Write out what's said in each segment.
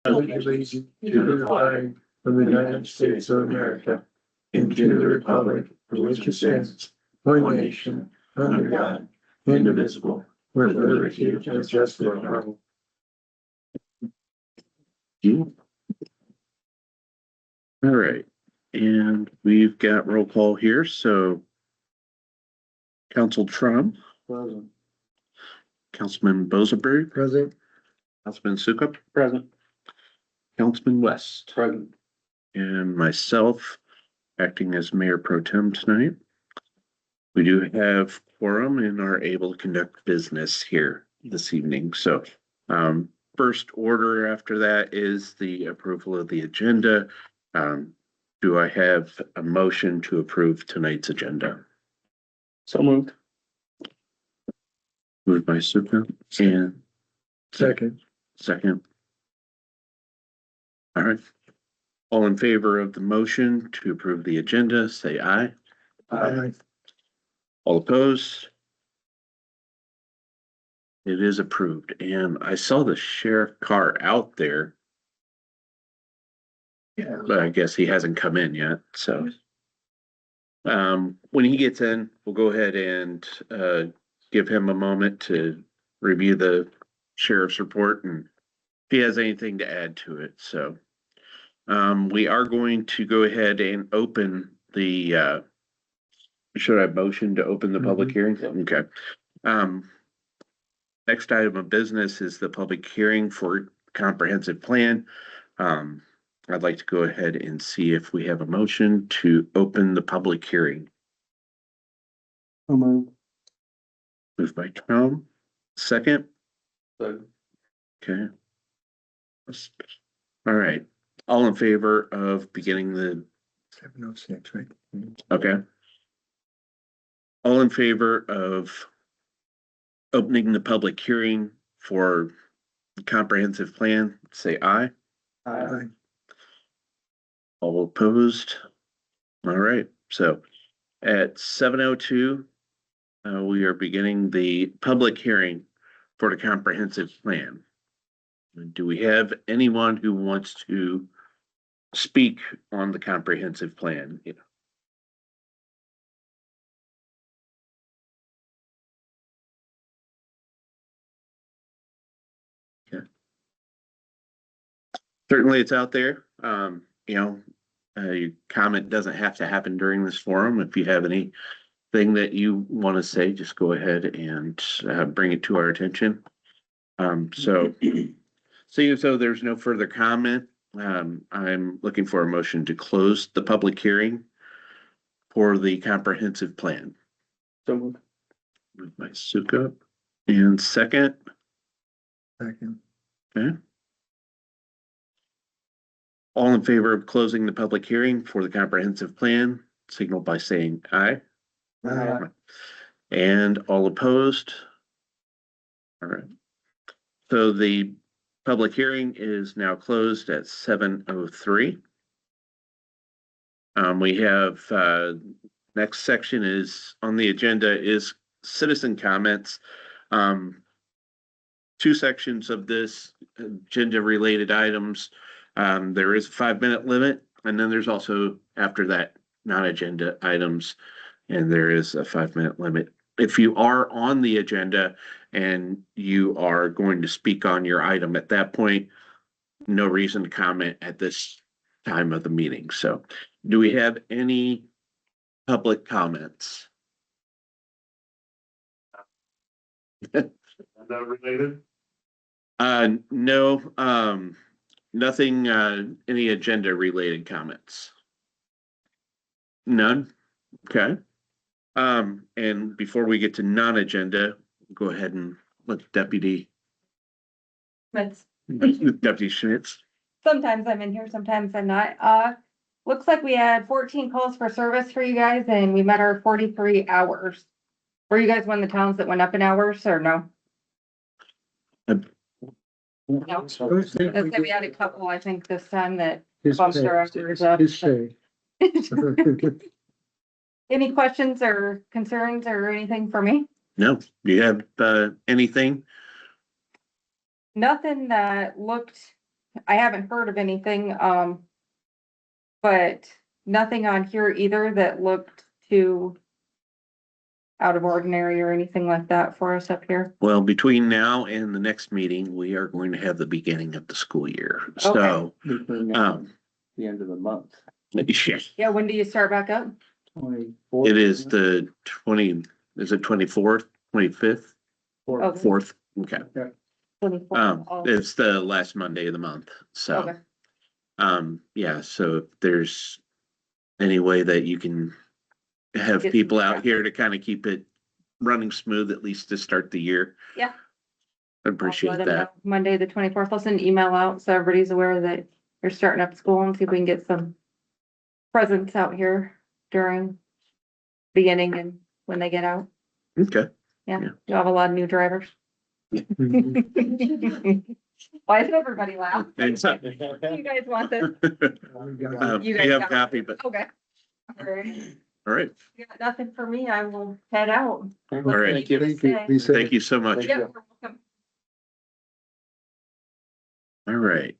allegiance to the flag of the United States of America and to the republic for which it stands, one nation, under God, indivisible, with liberty and justice for all. All right, and we've got roll call here, so Council Trump, Present. Councilman Bozaberg, Present. Councilman Sukup, Present. Councilman West, Present. and myself acting as Mayor Pro Tem tonight. We do have quorum and are able to conduct business here this evening. So first order after that is the approval of the agenda. Do I have a motion to approve tonight's agenda? So moved. Moved by Sukup and Second. second. All right. All in favor of the motion to approve the agenda, say aye. Aye. All opposed? It is approved. And I saw the sheriff car out there, Yeah. but I guess he hasn't come in yet. So when he gets in, we'll go ahead and give him a moment to review the sheriff's report and if he has anything to add to it. So we are going to go ahead and open the should I motion to open the public hearing? Okay. Next item of business is the public hearing for comprehensive plan. I'd like to go ahead and see if we have a motion to open the public hearing. Moved by Tom. Second. Okay. All right. All in favor of beginning the 7:06, right? okay. All in favor of opening the public hearing for the comprehensive plan, say aye. Aye. All opposed? All right, so at 7:02, we are beginning the public hearing for the comprehensive plan. Do we have anyone who wants to speak on the comprehensive plan? Certainly it's out there. Your comment doesn't have to happen during this forum. If you have anything that you want to say, just go ahead and bring it to our attention. So seeing as though there's no further comment, I'm looking for a motion to close the public hearing for the comprehensive plan. So moved. Moved by Sukup and second. Second. Okay. All in favor of closing the public hearing for the comprehensive plan, signal by saying aye. Aye. And all opposed? All right. So the public hearing is now closed at 7:03. We have next section is on the agenda is citizen comments. Two sections of this agenda related items. There is a 5-minute limit, and then there's also after that non-agenda items, and there is a 5-minute limit. If you are on the agenda and you are going to speak on your item at that point, no reason to comment at this time of the meeting. So do we have any public comments? Not related? No, nothing, any agenda related comments? None? Okay. And before we get to non-agenda, go ahead and let Deputy Schmitz. Sometimes I'm in here, sometimes I'm not. Looks like we had 14 calls for service for you guys and we met our 43 hours. Were you guys one of the towns that went up in hours or no? No. Let's say we had a couple, I think this time that bumped our hours up. Any questions or concerns or anything for me? No, do you have anything? Nothing that looked I haven't heard of anything, but nothing on here either that looked too out of ordinary or anything like that for us up here. Well, between now and the next meeting, we are going to have the beginning of the school year. So, Between now and um, the end of the month. yeah, Yeah, when do you start back up? 24th. it is the 20, is it 24th, 25th, Okay. 4th? Okay. 24th. Oh, It's the last Monday of the month. So, okay. yeah, so if there's any way that you can have Get people some out traffic. here to kind of keep it running smooth, at least to start the year. Yeah. I I'll appreciate let 'em that. know. Monday, the 24th. I'll send an email out so everybody's aware that you're starting up school and see if we can get some presents out here during beginning and when they get out. Okay. Yeah, Yeah. you have a lot of new drivers. Mhm. Why does everybody laugh? Thanks. You guys want this? You I guys have got copy, but, Okay. All right. all right. You got nothing for me. I will head out. All right. Thank you. Be safe. Thank you so much. Yeah, you're welcome. All right.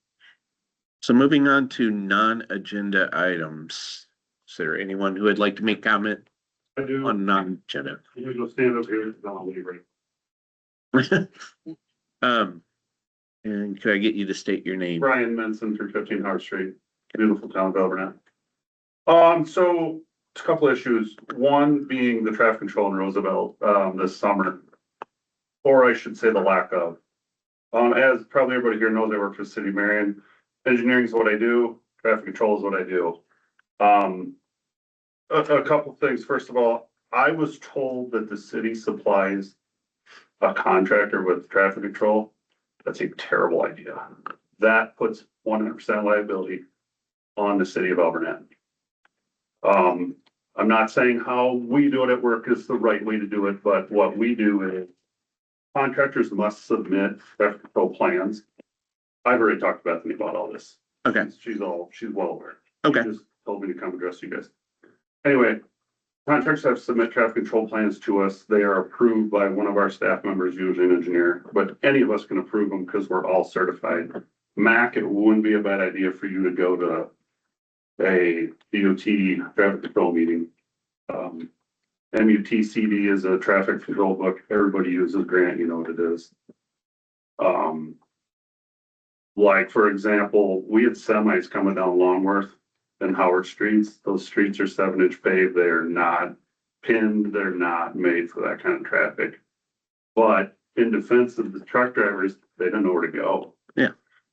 So moving on to non-agenda items. Is there anyone who would like to make comment I do. on non-agenda? You go stand up here. No, I'll leave right. And could I get you to state your name? Brian Menson, 315 Howard Street, beautiful town of Alburnett. So a couple issues. One being the traffic control in Roosevelt, this summer. Or I should say the lack of. As probably everybody here knows, I work for the City of Marion. Engineering is what I do. Traffic control is what I do. A couple things. First of all, I was told that the city supplies a contractor with traffic control. That's a terrible idea. That puts 100% liability on the city of Alburnett. I'm not saying how we do it at work is the right way to do it, but what we do is contractors must submit traffic control plans. I've already talked to Bethany about all this. Okay. She's well aware. Okay. She just told me to come address you guys. Anyway, contractors have to submit traffic control plans to us. They are approved by one of our staff members, usually an engineer, but any of us can approve them because we're all certified. Mac, it wouldn't be a bad idea for you to go to a DOT traffic control meeting. MUTCD is a traffic control book. Everybody uses Grant, you know what it is. Like, for example, we had semis coming down Longworth and Howard Streets. Those streets are 7-inch paved. They are not pinned. They're not made for that kind of traffic. But in defense of the truck drivers, they don't know where to go. Yeah.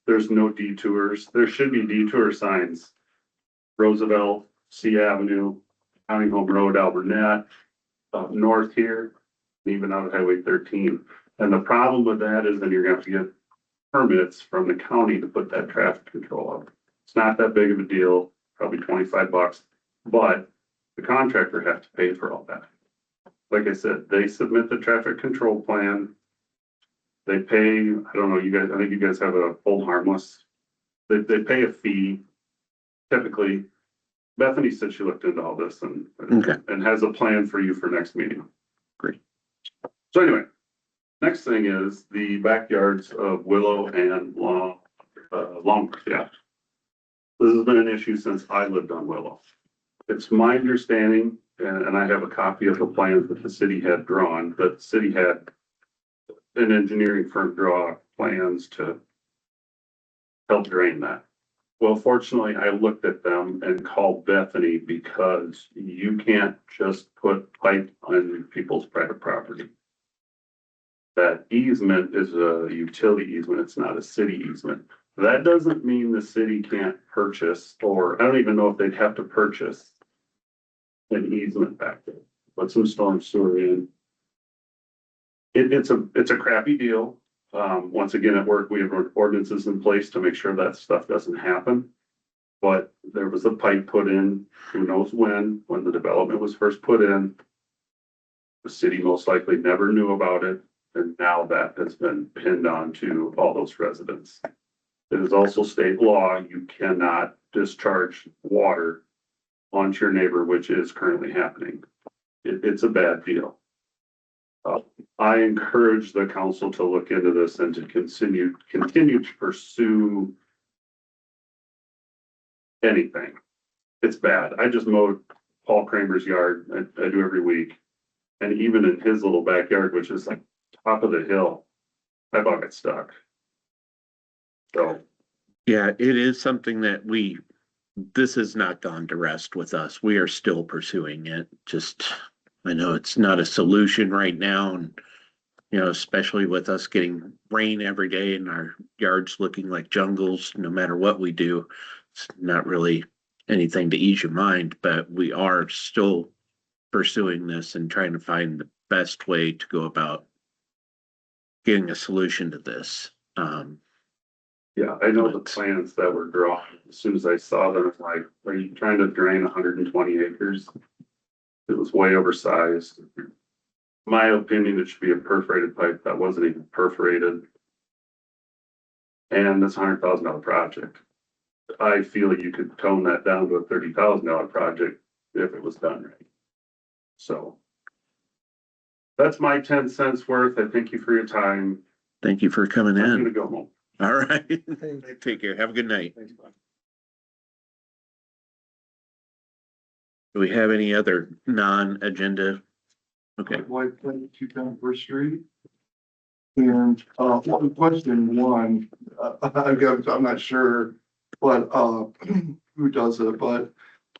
There's no detours. There should be detour signs. Roosevelt, C Avenue, County Home Road, Alburnett, up north here, and even out of Highway 13. And the problem with that is then you're gonna have to get permits from the county to put that traffic control up. It's not that big of a deal, probably $25, but the contractor has to pay for all that. Like I said, they submit the traffic control plan. They pay, I don't know, you guys, I think you guys have a hold harmless. They pay a fee. Typically, Bethany said she looked into all this and has a plan for you for next meeting. Great. So anyway, next thing is the backyards of Willow and Longworth, yeah. This has been an issue since I lived on Willow. It's my understanding, and I have a copy of the plans that the city had drawn, that the city had an engineering firm draw plans to help drain that. Well, fortunately, I looked at them and called Bethany because you can't just put pipe on people's private property. That easement is a utility easement. It's not a city easement. That doesn't mean the city can't purchase, or I don't even know if they'd have to purchase an easement back there, put some storm sewer in. It's a crappy deal. Once again, at work, we have ordinances in place to make sure that stuff doesn't happen. But there was a pipe put in, who knows when the development was first put in. The city most likely never knew about it, and now that has been pinned on to all those residents. It is also state law, you cannot discharge water onto your neighbor, which is currently happening. It's a bad deal. I encourage the council to look into this and to continue to pursue anything. It's bad. I just mowed Paul Kramer's yard. I do every week. And even in his little backyard, which is like top of the hill, that bug got stuck. So, Yeah, it is something that this has not gone to rest with us. We are still pursuing it. Just, I know it's not a solution right now, and especially with us getting rain every day and our yards looking like jungles, no matter what we do, it's not really anything to ease your mind, but we are still pursuing this and trying to find the best way to go about getting a solution to this. yeah, I know the But- plans that were drawn. As soon as I saw them, I'm like, are you trying to drain 120 acres? It was way oversized. My opinion, it should be a perforated pipe that wasn't even perforated. And it's $100,000 project. I feel you could tone that down to a $30,000 project if it was done right. So that's my 10 cents worth. I thank you for your time. Thank you for coming I'm in. gonna go home. All right. Take care. Have a good night. Do we have any other non-agenda? Okay. White Plains, 2 down First Street. And, question one, I'm not sure, but, who does it, but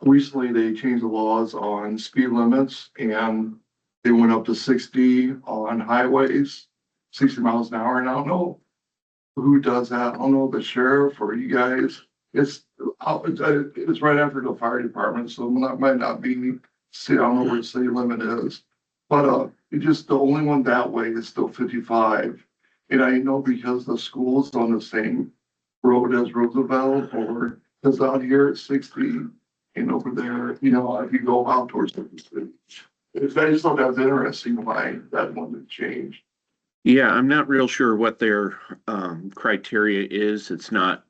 recently they changed the laws on speed limits and they went up to 60 on highways, 60 miles an hour, and I don't know who does that. I don't know, the sheriff or you guys. It's right after the fire department, so that might not be, see, I don't know where the city limit is. But, it just, the only one that way is still 55. And I know because the school's on the same road as Roosevelt, or, because out here it's 60, and over there, if you go out towards the city. I just thought that was interesting why that one had changed. Yeah, I'm not real sure what their criteria is. That's not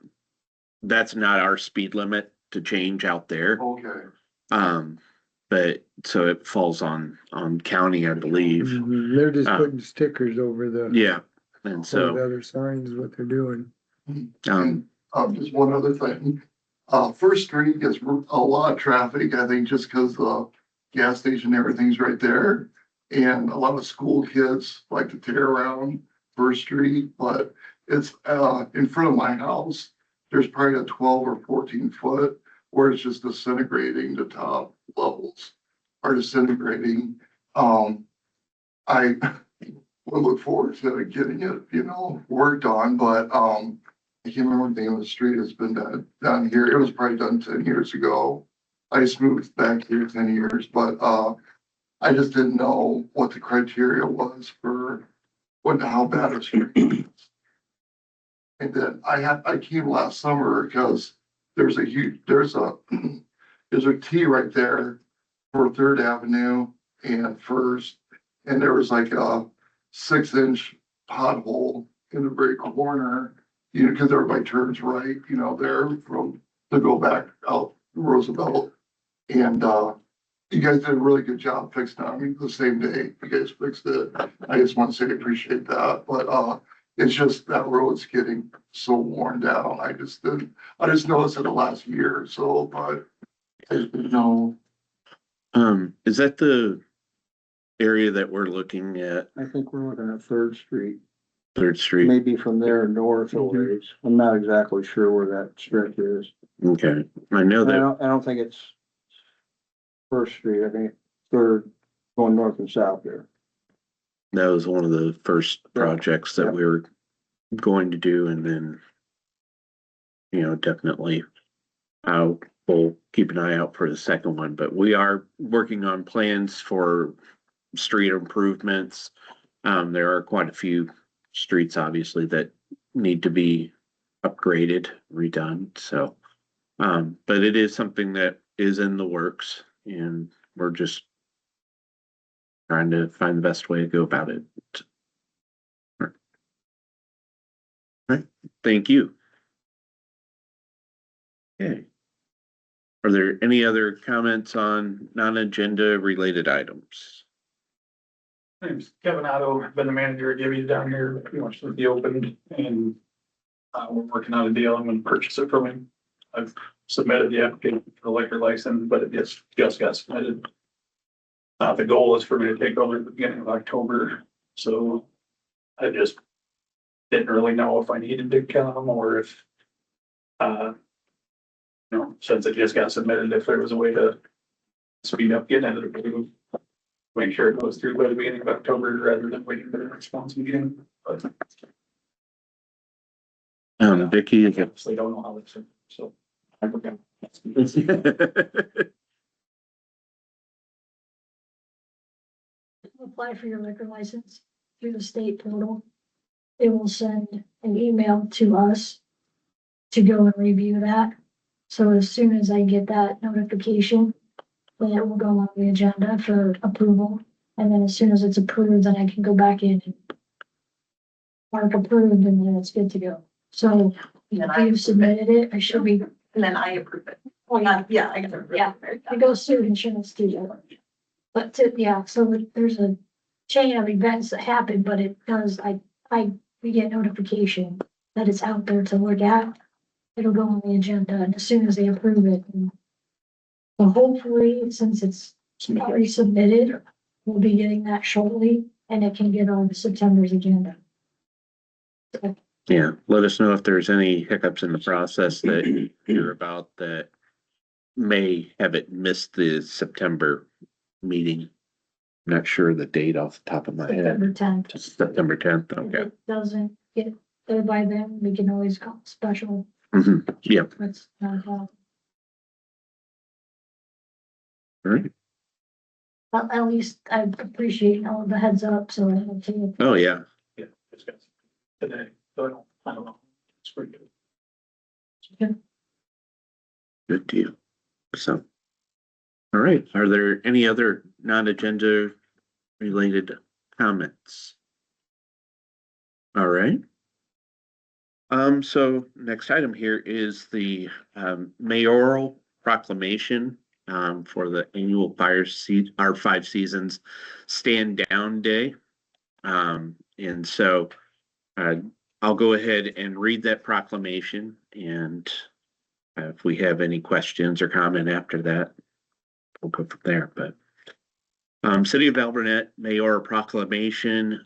our speed limit to change out there. Okay. But so it falls on county, I believe. Mhm. They're just Uh, putting stickers over the, Yeah, and over the so other signs, is what they're doing. um Just one other thing. First Street gets a lot of traffic, I think, just because the gas station, everything's right there. And a lot of school kids like to tear around First Street, but it's, in front of my house. There's probably a 12 or 14 foot where it's just disintegrating, the top levels are disintegrating. I will look forward to getting it, worked on, but, I can't remember the name of the street. It's been done here. It was probably done 10 years ago. I just moved back here 10 years, but, I just didn't know what the criteria was for how bad a street is. And then I came last summer because there's a T right there for Third Avenue and First, and there was like a 6-inch pothole in the very corner, because everybody turns right, there to go back out Roosevelt. And, you guys did a really good job fixing it. I mean, the same day you guys fixed it. I just want to say I appreciate that, but, it's just that road's getting so worn down. I just noticed it the last year or so, but is that the area that we're looking at, I think we're looking at Third Street, Third Street? maybe from there north a ways. I'm not exactly sure where that stretch is. Okay, I know I that, don't think it's First Street, I think Third, going north and south there. that was one of the first Yeah. projects that Yeah. we were going to do, and then definitely we'll keep an eye out for the second one, but we are working on plans for street improvements. There are quite a few streets, obviously, that need to be upgraded, redone, so but it is something that is in the works, and we're just trying to find the best way to go about it. All right, thank you. Okay. Are there any other comments on non-agenda related items? My name's Kevin Otto. I've been the manager at Gibby's down here pretty much since he opened, and we're working out a deal. I'm gonna purchase it from him. I've submitted the application for the liquor license, but it just got submitted. The goal is for me to take over at the beginning of October, so I just didn't really know if I needed to come or if, since it just got submitted, if there was a way to speed up getting it approved. Make sure it goes through by the beginning of October rather than waiting for the response meeting, but. Vicky, is I honestly don't know how it's, so. I forgot. it? Apply for your liquor license through the state portal. It will send an email to us to go and review that. So as soon as I get that notification, then it will go on the agenda for approval. And then as soon as it's approved, then I can go back in and mark approved, and then it's good to go. So if you've submitted it, I should be. And then I approve it. Oh, yeah. Yeah, I can. Yeah, it goes through insurance too. But yeah, so there's a chain of events that happen, but it does, we get notification that it's out there to look at. It'll go on the agenda, and as soon as they approve it. So hopefully, since it's already submitted, we'll be getting that shortly, and it can get on September's agenda. Yeah, let us know if there's any hiccups in the process that you hear about that may have it missed the September meeting. Not sure the date off the top of my head. September 10th. September 10th, If okay. it doesn't get there by then, we can always call special. Yep, That's not a problem. all right. But at least I appreciate all the heads up, so I don't feel. Oh, yeah. Yeah, it's got today, so I don't know. It's pretty good. Good deal. So, all right, are there any other non-agenda related comments? All right. So next item here is the mayoral proclamation for the annual our 5 seasons stand down day. And so I'll go ahead and read that proclamation, and if we have any questions or comment after that, we'll go from there. But City of Alburnett Mayor Proclamation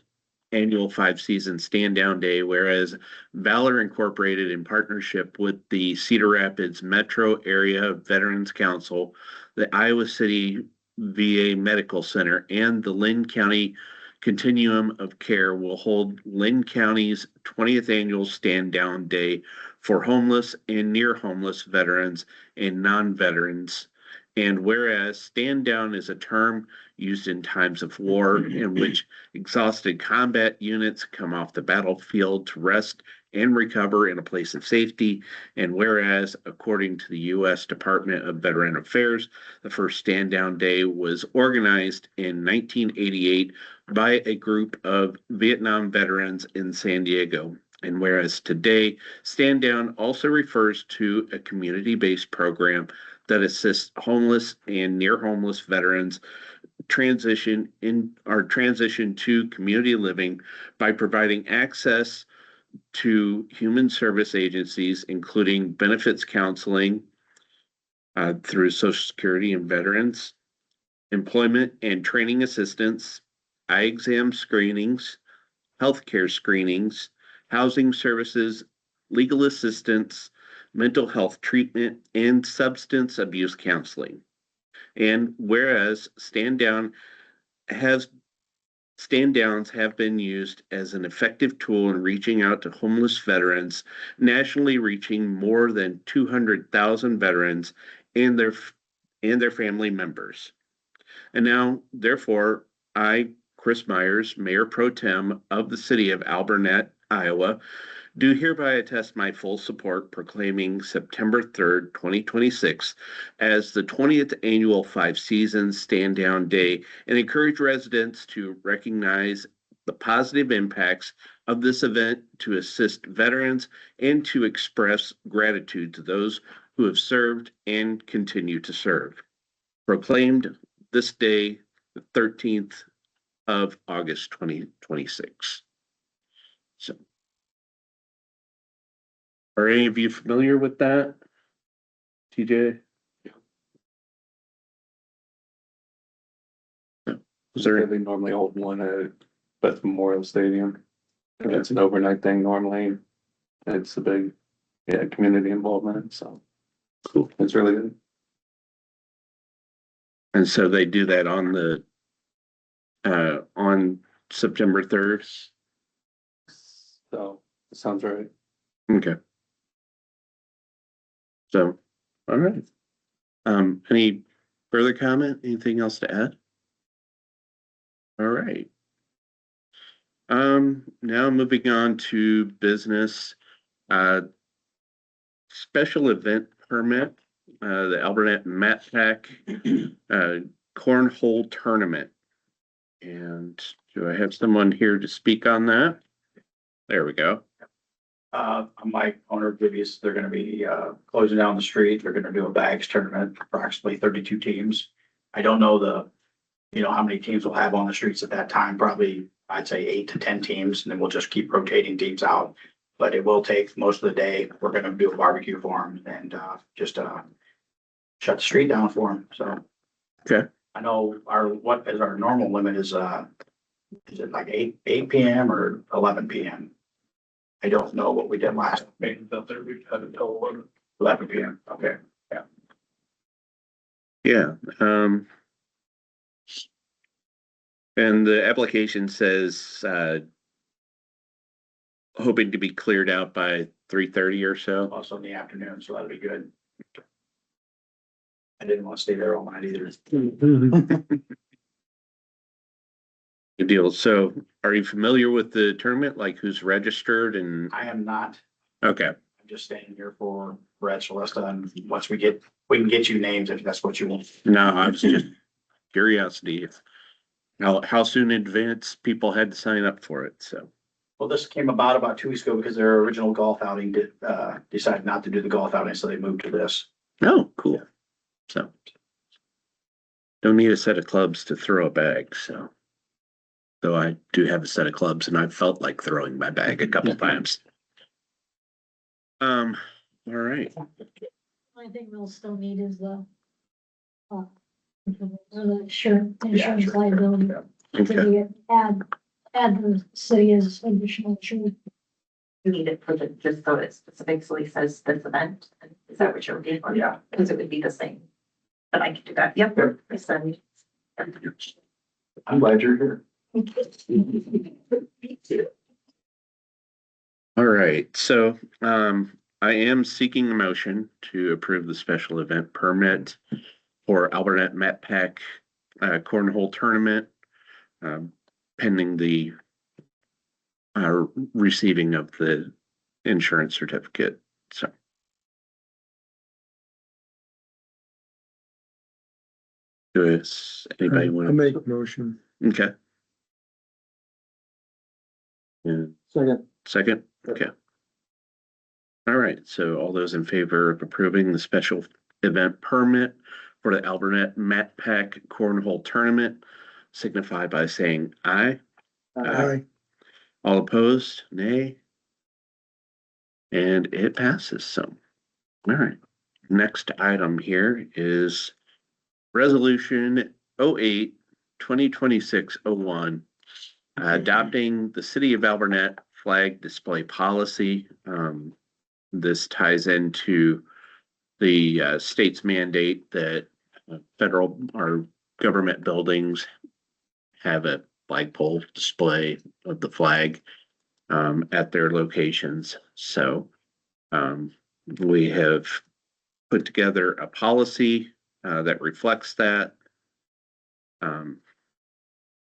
Annual 5 Season Stand Down Day, whereas Valor Incorporated, in partnership with the Cedar Rapids Metro Area Veterans Council, the Iowa City VA Medical Center, and the Lynn County Continuum of Care will hold Lynn County's 20th Annual Stand Down Day for homeless and near homeless veterans and non-veterans. And whereas stand down is a term used in times of war in which exhausted combat units come off the battlefield to rest and recover in a place of safety. And whereas, according to the U.S. Department of Veteran Affairs, the first stand down day was organized in 1988 by a group of Vietnam veterans in San Diego. And whereas today, stand down also refers to a community-based program that assists homeless and near homeless veterans transition to community living by providing access to human service agencies, including benefits counseling through Social Security and veterans, employment and training assistance, eye exam screenings, healthcare screenings, housing services, legal assistance, mental health treatment, and substance abuse counseling. And whereas stand downs have been used as an effective tool in reaching out to homeless veterans, nationally reaching more than 200,000 veterans and their family members. And now, therefore, I, Chris Myers, Mayor Pro Tem of the City of Alburnett, Iowa, do hereby attest my full support proclaiming September 3rd, 2026 as the 20th Annual 5 Seasons Stand Down Day, and encourage residents to recognize the positive impacts of this event to assist veterans and to express gratitude to those who have served and continue to serve. Proclaimed this day, the 13th of August, 2026. So, are any of you familiar with that? TJ? Is there, They normally hold one at Beth Memorial Stadium. And it's an overnight thing normally. It's a big, yeah, community involvement, so. Cool. It's really good. and so they do that on September 3rd? So, it sounds right. Okay. So, all right. Any further comment? Anything else to add? All right. Now moving on to business, special event permit, the Alburnett Mat Pack, cornhole tournament. And do I have someone here to speak on that? There we go. Mike, owner of Gibby's, they're gonna be, closing down the street. They're gonna do a bags tournament, approximately 32 teams. I don't know how many teams we'll have on the streets at that time, probably, I'd say 8 to 10 teams, and then we'll just keep rotating teams out. But it will take most of the day. We're gonna do a barbecue for them and, just, shut the street down for them, so. Okay. I know what is our normal limit is it like 8 PM or 11 PM? I don't know what we did last, Maybe out there, we've had it till 11. 11 PM, okay. Yeah. And the application says, hoping to be cleared out by 3:30 or so. Also in the afternoon, so that'll be good. I didn't want to stay there all night either. Good deal. So are you familiar with the tournament? Like who's registered and, I am not, okay, I'm just staying here for Brett Celesta, and once we can get you names if that's what you want. no, I was just curiosity. How soon in advance people had to sign up for it, so. Well, this came about 2 weeks ago because their original golf outing decided not to do the golf outing, so they moved to this. Oh, cool. So. Don't need a set of clubs to throw a bag, so. Though I do have a set of clubs and I've felt like throwing my bag a couple times. All right. I think we'll still need is the insurance liability. Okay. So you add the city as additional insurance. You need it for just so it specifically says this event. Is that what you're looking for? Yeah. Because it would be the same. But I can do that. Yep. I send. I'm glad you're here. Me too. All right, so I am seeking a motion to approve the special event permit for Alburnett Mat Pack cornhole tournament, pending the receiving of the insurance certificate. So. Does anybody I'll want to? make a motion. Okay. Yeah. Second, okay. All right, so all those in favor of approving the special event permit for the Alburnett Mat Pack cornhole tournament signify by saying aye. Aye. All opposed, nay. And it passes, so. All right, next item here is Resolution 08-2026-01, adopting the City of Alburnett flag display policy. This ties into the state's mandate that federal or government buildings have a flagpole display of the flag at their locations. So we have put together a policy that reflects that.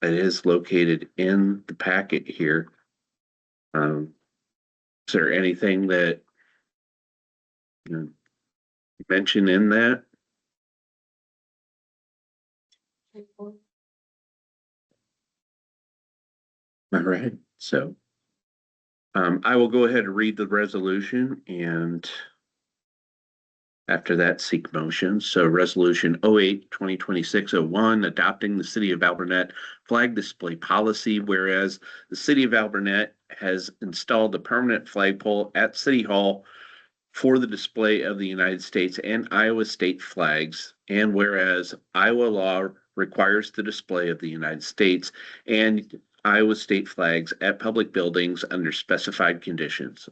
It is located in the packet here. Is there anything that you mention in that? All right, so I will go ahead and read the resolution and after that seek motion. So resolution 08-2026-01, adopting the City of Alburnett flag display policy, whereas the City of Alburnett has installed a permanent flagpole at City Hall for the display of the United States and Iowa state flags, and whereas Iowa law requires the display of the United States and Iowa state flags at public buildings under specified conditions.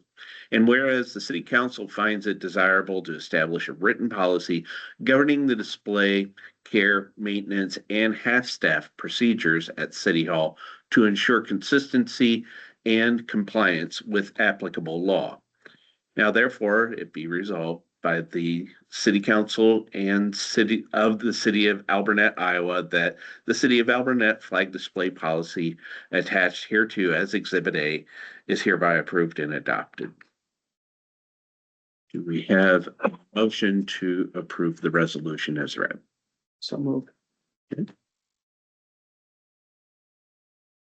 And whereas the city council finds it desirable to establish a written policy governing the display, care, maintenance, and half-staff procedures at City Hall to ensure consistency and compliance with applicable law. Now, therefore, it be resolved by the City Council and City of the City of Alburnett, Iowa, that the City of Alburnett flag display policy attached hereto as Exhibit A is hereby approved and adopted. Do we have a motion to approve the resolution as read? So moved.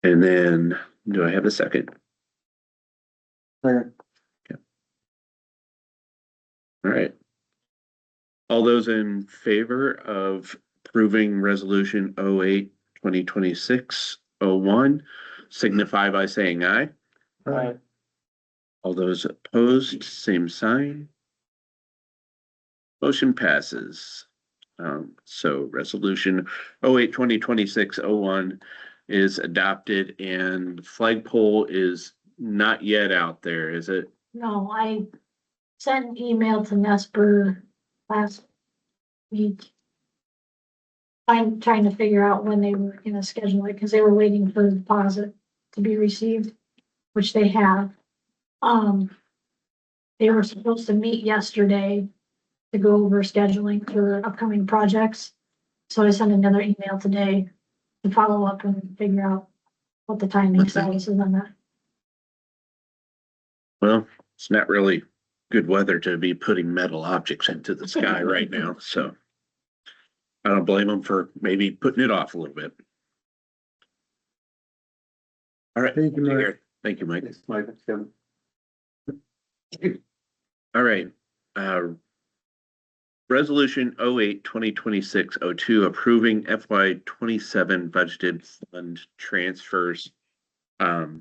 And then, do I have a second? Second. All right. All those in favor of approving resolution 08-2026-01 signify by saying aye. Aye. All those opposed, same sign. Motion passes. So resolution 08-2026-01 is adopted, and the flagpole is not yet out there, is it? No, I sent an email to Nesper last week. I'm trying to figure out when they were gonna schedule it, because they were waiting for the deposit to be received, which they have. They were supposed to meet yesterday to go over scheduling for upcoming projects. So I sent another email today to follow up and figure out what the timing status is on that. Well, it's not really good weather to be putting metal objects into the sky right now, so I don't blame them for maybe putting it off a little bit. All right. Thank you, Mike. Thank you, Mike. It's Mike, Kevin. All right. Resolution 08-2026-02 approving FY 27 budgeted fund transfers. The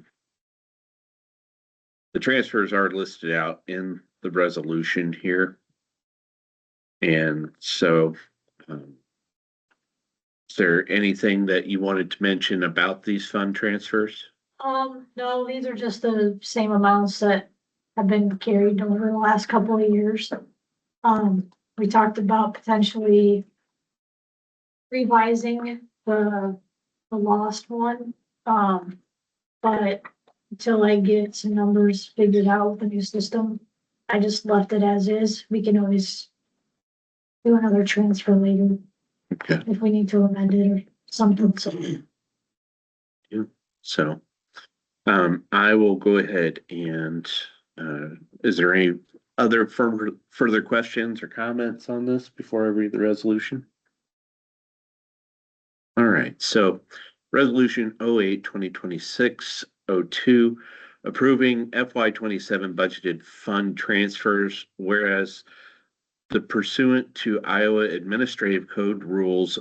transfers are listed out in the resolution here. And so, is there anything that you wanted to mention about these fund transfers? No, these are just the same amounts that have been carried over the last couple of years. We talked about potentially revising the lost one. But until I get some numbers figured out with the new system, I just left it as is. We can always do another transfer later Okay. if we need to amend it or something, so. So, I will go ahead and, is there any other further questions or comments on this before I read the resolution? All right, so resolution 08-2026-02 approving FY 27 budgeted fund transfers, whereas the pursuant to Iowa Administrative Code Rules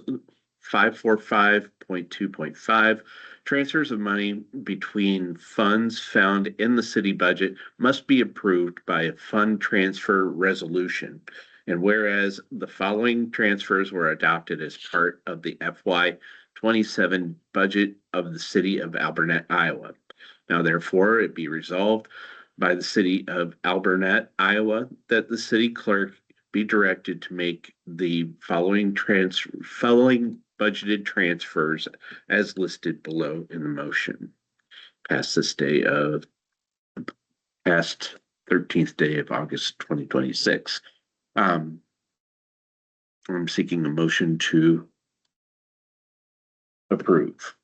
545.2.5, transfers of money between funds found in the city budget must be approved by a fund transfer resolution. And whereas the following transfers were adopted as part of the FY 27 budget of the city of Alburnett, Iowa. Now, therefore, it be resolved by the city of Alburnett, Iowa, that the city clerk be directed to make the following budgeted transfers as listed below in the motion. Past 13th day of August 2026. I'm seeking a motion to approve.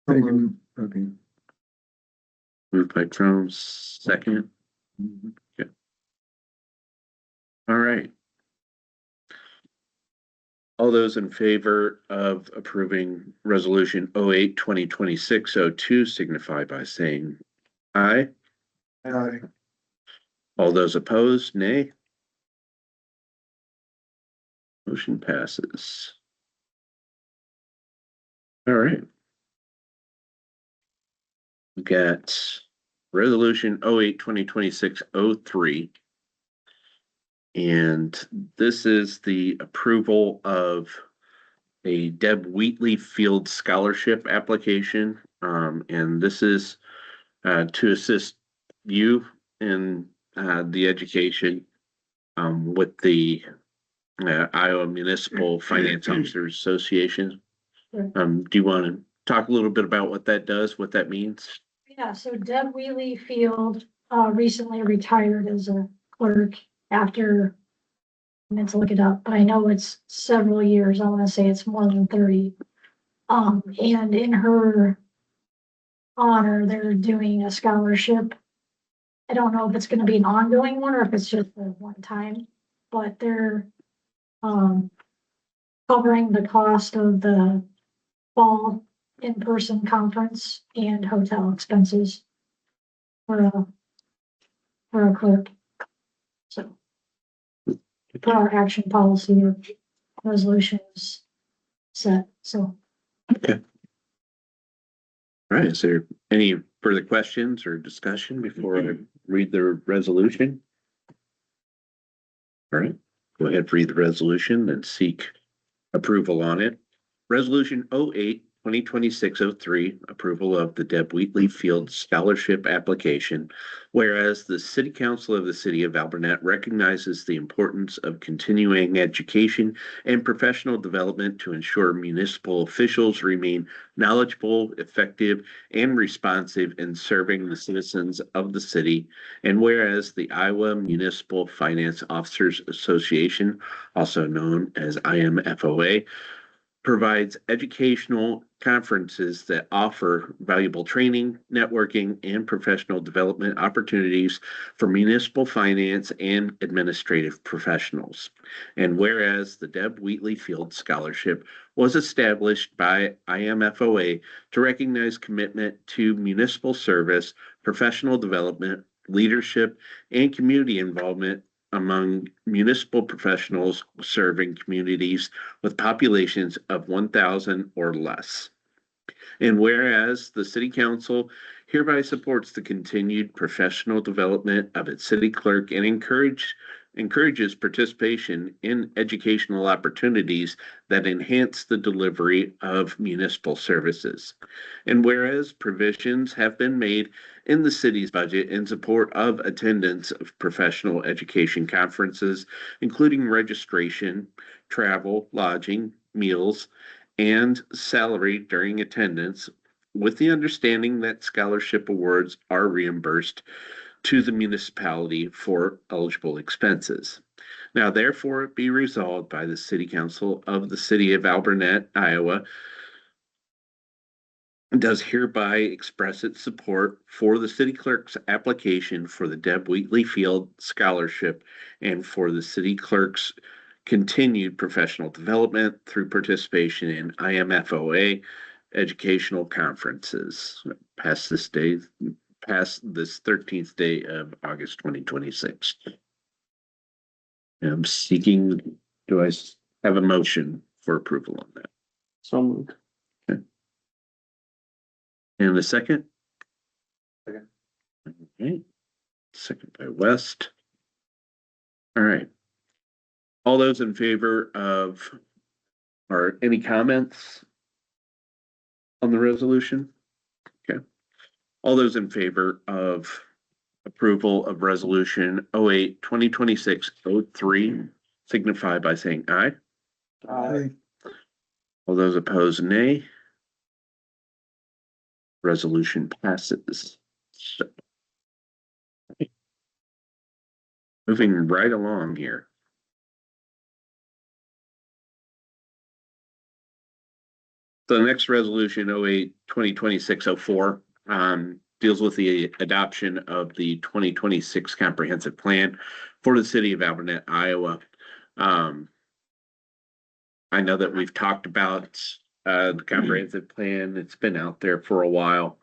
Thank you. Okay. Moved by Jones, second. Okay. All right. All those in favor of approving resolution 08-2026-02 signify by saying aye. Aye. All those opposed, nay. Motion passes. All right. We got Resolution 08-2026-03. And this is the approval of a Deb Wheatley Field Scholarship application. And this is to assist you in the education with the Iowa Municipal Finance Officers Association. Sure. Do you want to talk a little bit about what that does, what that means? Yeah, so Deb Wheatley Field, recently retired as a clerk after, I meant to look it up, but I know it's several years. I wanna say it's more than 30. And in her honor, they're doing a scholarship. I don't know if it's gonna be an ongoing one or if it's just a one time, but they're, covering the cost of the fall in-person conference and hotel expenses for a clerk. So for our action policy or resolutions set, so. All right, is there any further questions or discussion before I read the resolution? All right, go ahead, read the resolution and seek approval on it. Resolution 08-2026-03, approval of the Deb Wheatley Field Scholarship application. Whereas the City Council of the City of Alburnett recognizes the importance of continuing education and professional development to ensure municipal officials remain knowledgeable, effective, and responsive in serving the citizens of the city. And whereas the Iowa Municipal Finance Officers Association, also known as IMFOA, provides educational conferences that offer valuable training, networking, and professional development opportunities for municipal finance and administrative professionals. And whereas the Deb Wheatley Field Scholarship was established by IMFOA to recognize commitment to municipal service, professional development, leadership, and community involvement among municipal professionals serving communities with populations of 1,000 or less. And whereas the City Council hereby supports the continued professional development of its city clerk and encourages participation in educational opportunities that enhance the delivery of municipal services. And whereas provisions have been made in the city's budget in support of attendance of professional education conferences, including registration, travel, lodging, meals, and salary during attendance, with the understanding that scholarship awards are reimbursed to the municipality for eligible expenses. Now, therefore, it be resolved by the City Council of the City of Alburnett, Iowa, does hereby express its support for the city clerk's application for the Deb Wheatley Field Scholarship and for the city clerk's continued professional development through participation in IMFOA educational conferences past this 13th day of August 2026. I'm seeking, do I have a motion for approval on that? So moved. And a second? Second. Okay. Second by West. All right. All those in favor of, or any comments on the resolution? Okay. All those in favor of approval of resolution 08-2026-03 signify by saying aye. Aye. All those opposed, nay. Resolution passes. So, moving right along here. So the next resolution 08-2026-04 deals with the adoption of the 2026 comprehensive plan for the city of Alburnett, Iowa. I know that we've talked about the comprehensive plan. It's been out there for a while.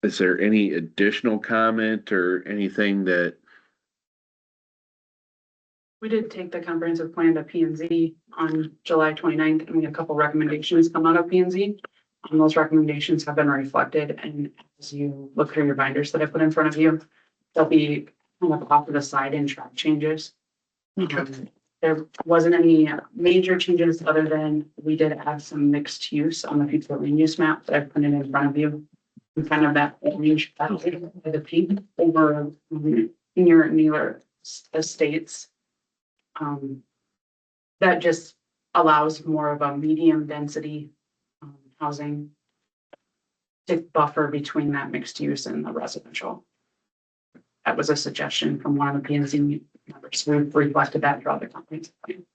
Is there any additional comment or anything that? We did take the comprehensive plan to P and Z on July 29th, and we had a couple recommendations come out of P and Z. And those recommendations have been reflected, and as you look through your binders that I put in front of you, they'll be kind of off to the side in track changes. There wasn't any major changes other than we did add some mixed use on the future land use map that I put in front of you. And kind of that orange, the pink over near estates. That just allows more of a medium density housing to buffer between that mixed use and the residential. That was a suggestion from one of the P and Z members. We've reflected that throughout the company's plan.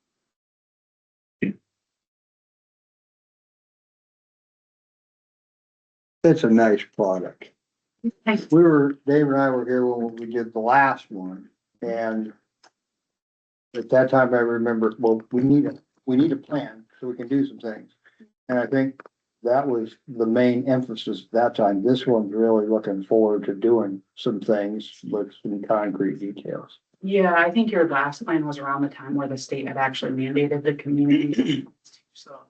It's a nice product. Thanks. Dave and I were here when we did the last one, and at that time I remember, well, we need a plan so we can do some things. And I think that was the main emphasis at that time. This one's really looking forward to doing some things with some concrete details. Yeah, I think your last plan was around the time where the state had actually mandated the community. So.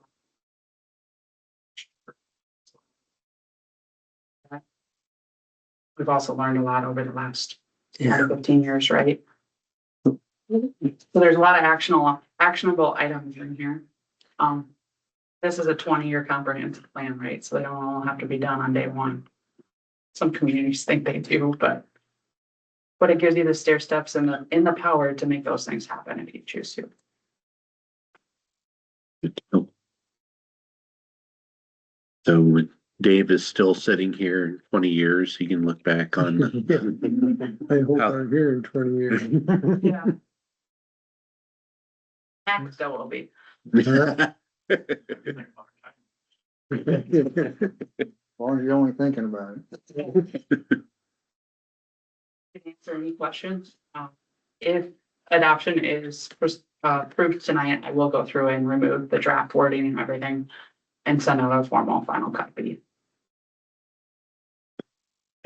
We've also learned a lot over the last 10 to 15 years, right? So there's a lot of actionable items in here. This is a 20-year comprehensive plan, right? So they don't all have to be done on day one. Some communities think they do, but it gives you the stair steps and the power to make those things happen if you choose to. So Dave is still sitting here in 20 years. He can look back on. I hope I'm here in 20 years. Yeah. Next, I will be. As long as you're only thinking about it. Can answer any questions. If adoption is approved tonight, I will go through and remove the draft wording and everything and send out a formal final copy.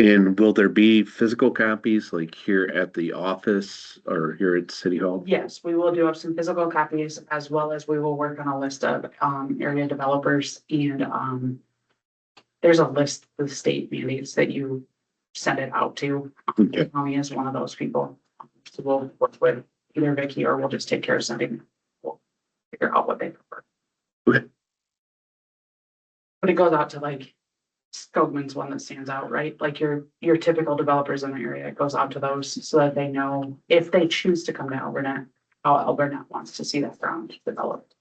And will there be physical copies like here at the office or here at City Hall? Yes, we will do up some physical copies as well as we will work on a list of area developers and there's a list of state mandates that you send it out to. Okay. County is one of those people. So we'll work with either Vicky or we'll just take care of sending. We'll figure out what they prefer. Okay. But it goes out to like Skogman's one that stands out, right? Like your typical developers in the area, it goes out to those so that they know if they choose to come to Alburnett, how Alburnett wants to see that ground developed.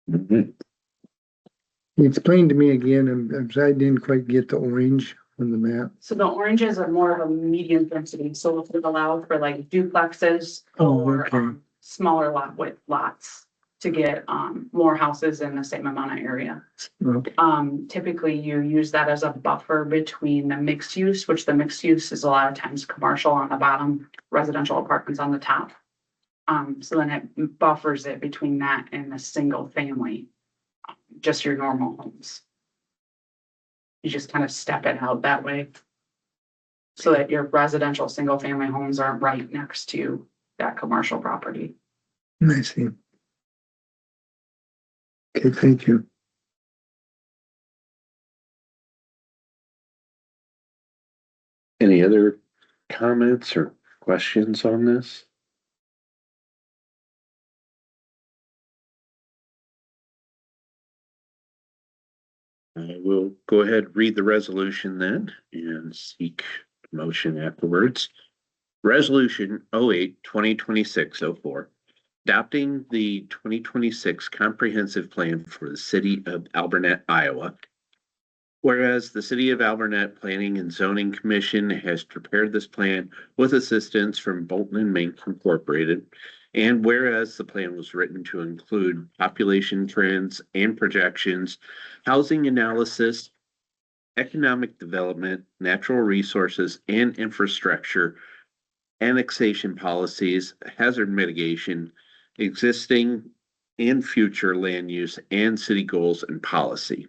Mhm. Explain to me again, I didn't quite get the orange on the map. So the orange is a more of a medium density, so it would allow for like duplexes Oh, or okay. smaller lot width lots to get more houses in the same amount of area. Okay. Typically you use that as a buffer between the mixed use, which the mixed use is a lot of times commercial on the bottom, residential apartments on the top. So then it buffers it between that and the single family, just your normal homes. You just kind of step it out that way. So that your residential single family homes aren't right next to that commercial property. I see. Okay, thank you. Any other comments or questions on this? I will go ahead, read the resolution then and seek motion afterwards. Resolution 08-2026-04, adopting the 2026 comprehensive plan for the city of Alburnett, Iowa. Whereas the City of Alburnett Planning and Zoning Commission has prepared this plan with assistance from Bolton and Mink Incorporated. And whereas the plan was written to include population trends and projections, housing analysis, economic development, natural resources and infrastructure, annexation policies, hazard mitigation, existing and future land use, and city goals and policy.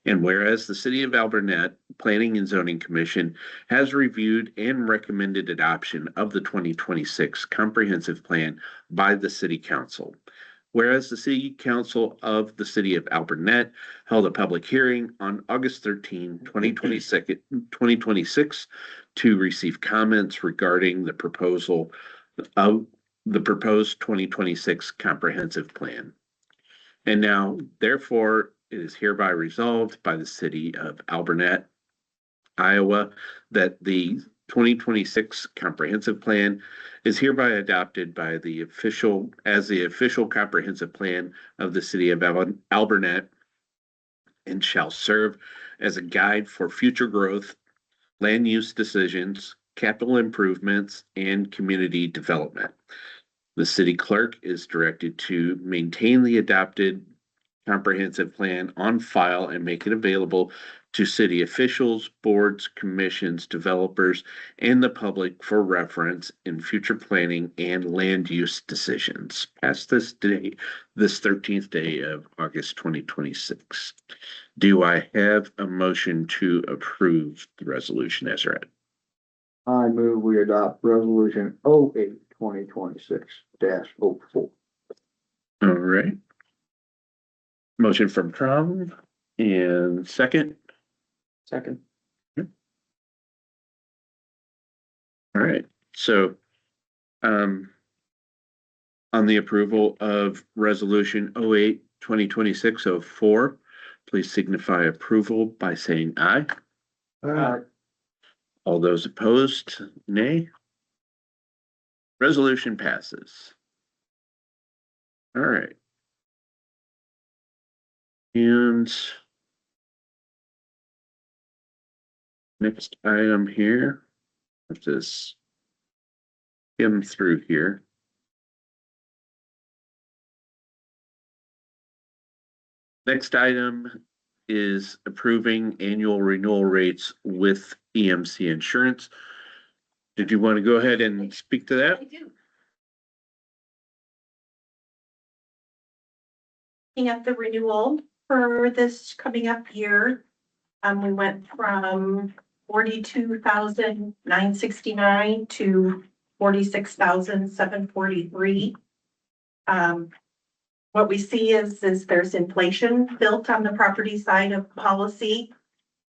And whereas the City of Alburnett Planning and Zoning Commission has reviewed and recommended adoption of the 2026 comprehensive plan by the City Council. Whereas the City Council of the City of Alburnett held a public hearing on August 13, 2026, to receive comments regarding the proposal of the proposed 2026 comprehensive plan. And now, therefore, it is hereby resolved by the City of Alburnett, Iowa, that the 2026 comprehensive plan is hereby adopted by the official comprehensive plan of the City of Alburnett, and shall serve as a guide for future growth, land use decisions, capital improvements, and community development. The city clerk is directed to maintain the adopted comprehensive plan on file and make it available to city officials, boards, commissions, developers, and the public for reference in future planning and land use decisions. Past this 13th day of August 2026. Do I have a motion to approve the resolution as read? I move we adopt resolution 08-2026-04. All right. Motion from Tom and second. Second. All right, so on the approval of resolution 08-2026-04, please signify approval by saying aye. All those opposed, nay. Resolution passes. All right. And next item here, let's just skim through here. Next item is approving annual renewal rates with EMC insurance. Did you want to go ahead and speak to that? I do. Looking at the renewal for this coming up year, we went from 42,969 to 46,743. What we see is there's inflation built on the property side of the policy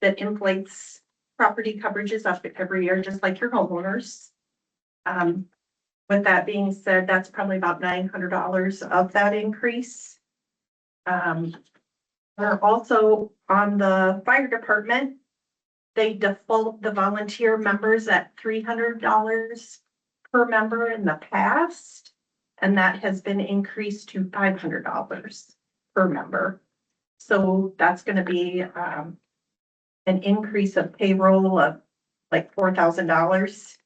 that inflates property coverages up every year, just like your homeowners. With that being said, that's probably about $900 of that increase. We're also on the fire department. They default the volunteer members at $300 per member in the past, and that has been increased to $500 per member. So that's going to be an increase of payroll of like $4,000.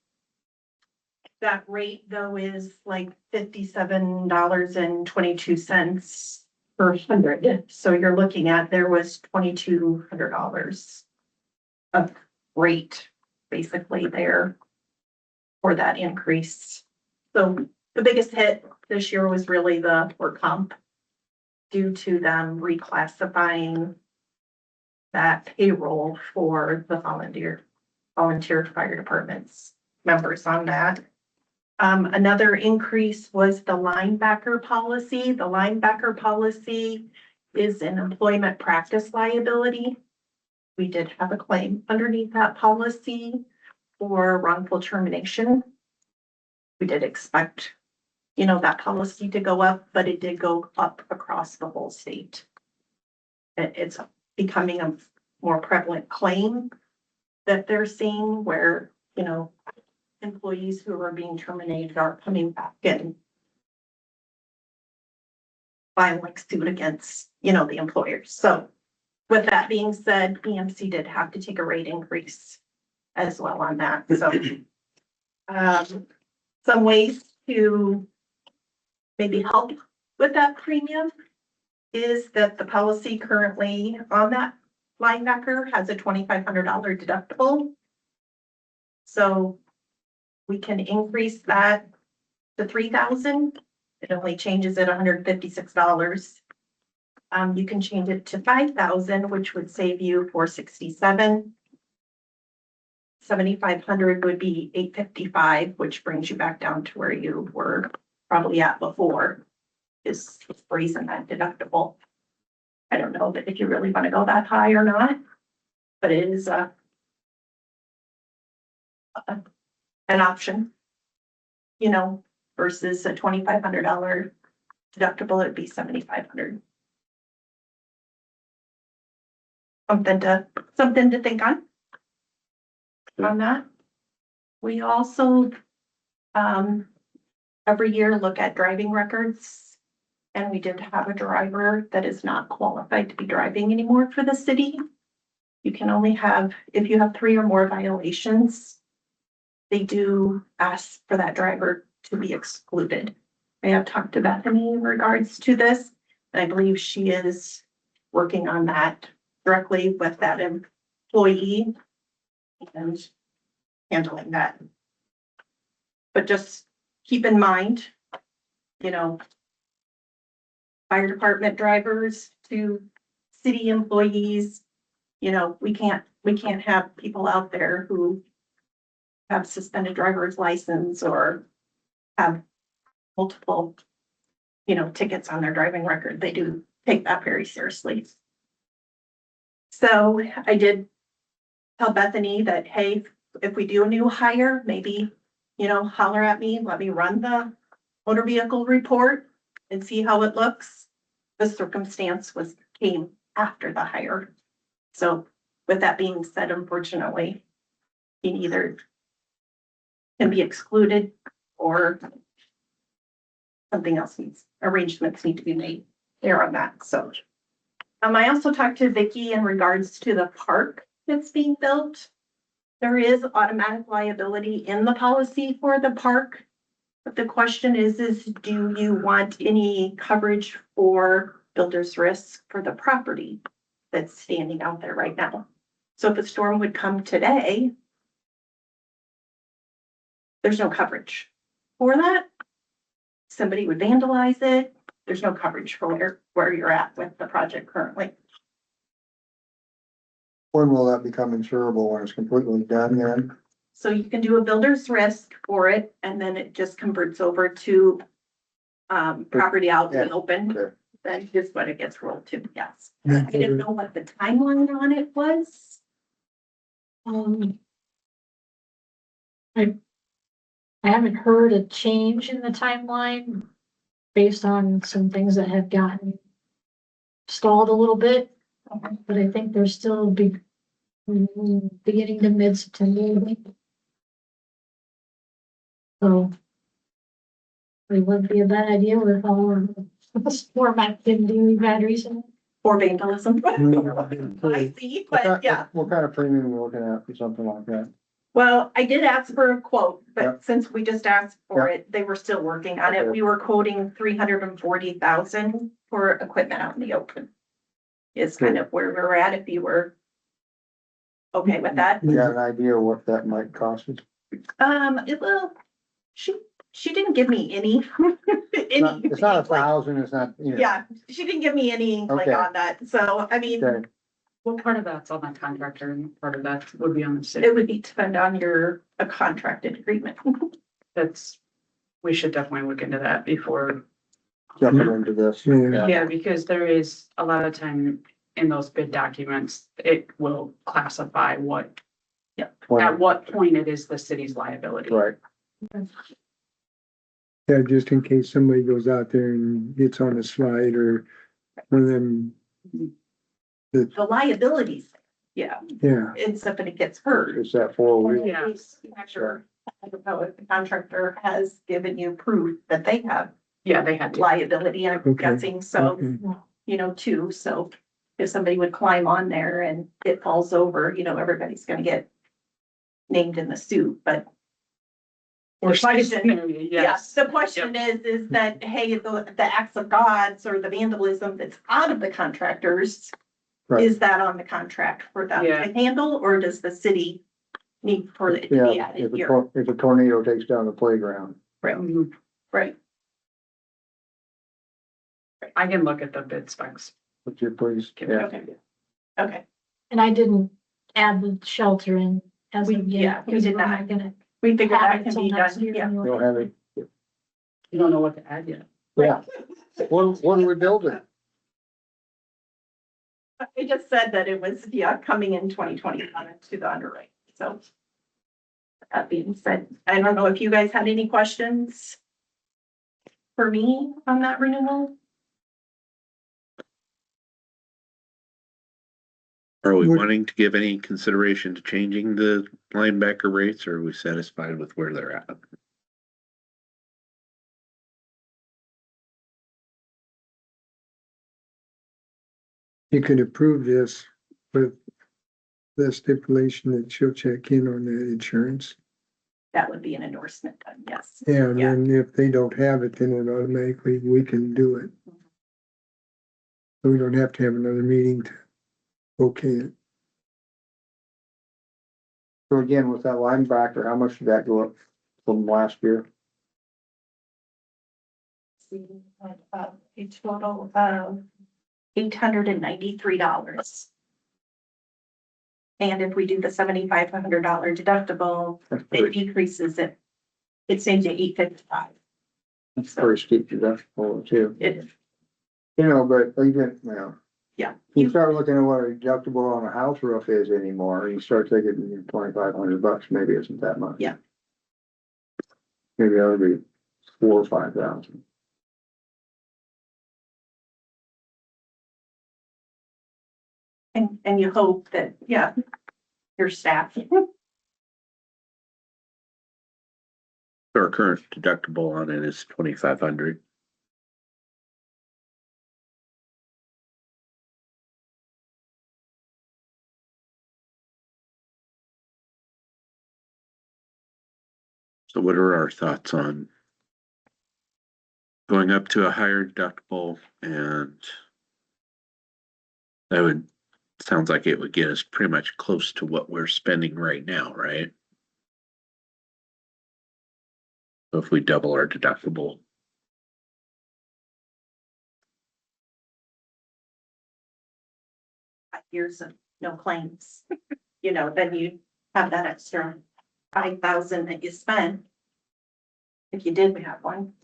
That rate though is like $57.22 per 100. So you're looking at, there was $2,200 of rate basically there for that increase. So the biggest hit this year was really the work comp due to them reclassifying that payroll for the volunteer fire departments members on that. Another increase was the linebacker policy. The linebacker policy is an employment practice liability. We did have a claim underneath that policy for wrongful termination. We did expect, that policy to go up, but it did go up across the whole state. It's becoming a more prevalent claim that they're seeing where, employees who are being terminated are coming back and filing suit against, the employers. So with that being said, EMC did have to take a rate increase as well on that. So some ways to maybe help with that premium is that the policy currently on that linebacker has a $2,500 deductible. So we can increase that to $3,000. It only changes at $156. You can change it to $5,000, which would save you $467. $7,500 would be $855, which brings you back down to where you were probably at before. is raising that deductible. I don't know that if you really want to go that high or not, but it is an option. You know, versus a $2,500 deductible, it'd be $7,500. Something to think on that. We also, every year look at driving records. And we did have a driver that is not qualified to be driving anymore for the city. You can only have, if you have 3 or more violations, they do ask for that driver to be excluded. I have talked to Bethany in regards to this, and I believe she is working on that directly with that employee and handling that. But just keep in mind, you know, fire department drivers to city employees, you know, we can't have people out there who have suspended driver's license or have multiple, you know, tickets on their driving record. They do take that very seriously. So I did tell Bethany that, hey, if we do a new hire, maybe, you know, holler at me, let me run the motor vehicle report and see how it looks. The circumstance came after the hire. So with that being said, unfortunately, he either can be excluded or something else arrangements need to be made there on that. So I also talked to Vicky in regards to the park that's being built. There is automatic liability in the policy for the park. But the question is do you want any coverage for builder's risk for the property that's standing out there right now? So if a storm would come today, there's no coverage for that. Somebody would vandalize it. There's no coverage for where you're at with the project currently. When will that become insurable, when it's completely done then? So you can do a builder's risk for it, and then it just converts over to property out in the open. Okay. That is what it gets rolled to, yes. I didn't know what the timeline on it was. I haven't heard a change in the timeline based on some things that have gotten stalled a little bit, but I think they're still beginning to mid-September, I think. So it wouldn't be a bad idea with all of the storm activity we've had recently. For vandalism. I see, but yeah. What kind of premium are we looking at for something like that? Well, I did ask for a quote, Yeah. but since we just asked for it, they were still working on it. Okay. We were quoting 340,000 for equipment out in the open. Is kind of where we're at, if you were okay with that. You got an idea what that might cost us? She didn't give me any. It's not 1,000, it's not, you know. Yeah, she didn't give me any inkling Okay. on that. So, I mean, Okay. Well, part of that's on the contractor and part of that would be on the city. it would be depend on a contracted agreement. We should definitely look into that before. Jumping into this. Yeah. Yeah, because there is a lot of time in those bid documents, it will classify at what point it is the city's liability. Right. Yeah, just in case somebody goes out there and gets on a slide or one of them, The liabilities, yeah, yeah. it's if it gets hurt. It's that 4-wheel. Yeah. Not sure. I don't know if the contractor has given you proof that they have Yeah, they had to. liability, I'm Okay. guessing, so, Okay. you know, too, so. If somebody would climb on there and it falls over, you know, everybody's gonna get named in the suit, but. Worst The case question- scenario, Yeah, yes. the question is that, hey, the acts of gods or the vandalism that's out of the contractors. Right. Is that on the contract for them Yeah. to handle, or does the city need for it to be Yeah, added if here? if a tornado takes down the playground. Mhm. Right, I can look at the bid specs. Would you please? Yeah. okay, And I didn't add the shelter in as We- of yeah, yet, we because did we're not. not gonna we figure have that it can till be next done, year. yeah. You'll have it. You don't know what to add yet. Yeah. What are we building? I just said that it was, yeah, coming in 2021 to the underwrite, so. That being said, I don't know if you guys had any questions for me on that renewal? Are we Would- wanting to give any consideration to changing the linebacker rates, or are we satisfied with where they're at? You could approve this with the stipulation that she'll check in on that insurance. That would be an endorsement then, yes. Yeah, and Yeah. then if they don't have it, then it automatically, we can do it. So we don't have to have another meeting to okay it. So again, with that linebacker, how much did that go up from last year? See, a total of $893. And if we do the $7,500 deductible, That's it pretty, decreases it. It saves you $855. that's pretty steep deductible too. It, You know, but even, well, yeah, you start looking at what a deductible on a house roof is anymore, and you start thinking $2,500, maybe isn't that much. Yeah. Maybe that would be 4,000 or 5,000. and you hope that, yeah, your staff. Our current deductible on it is 2,500. So what are our thoughts on going up to a higher deductible? And that would, sounds like it would get us pretty much close to what we're spending right now, right? So if we double our deductible. 5 years of no claims, you know, then you have that extra 5,000 that you spent. If you did have one.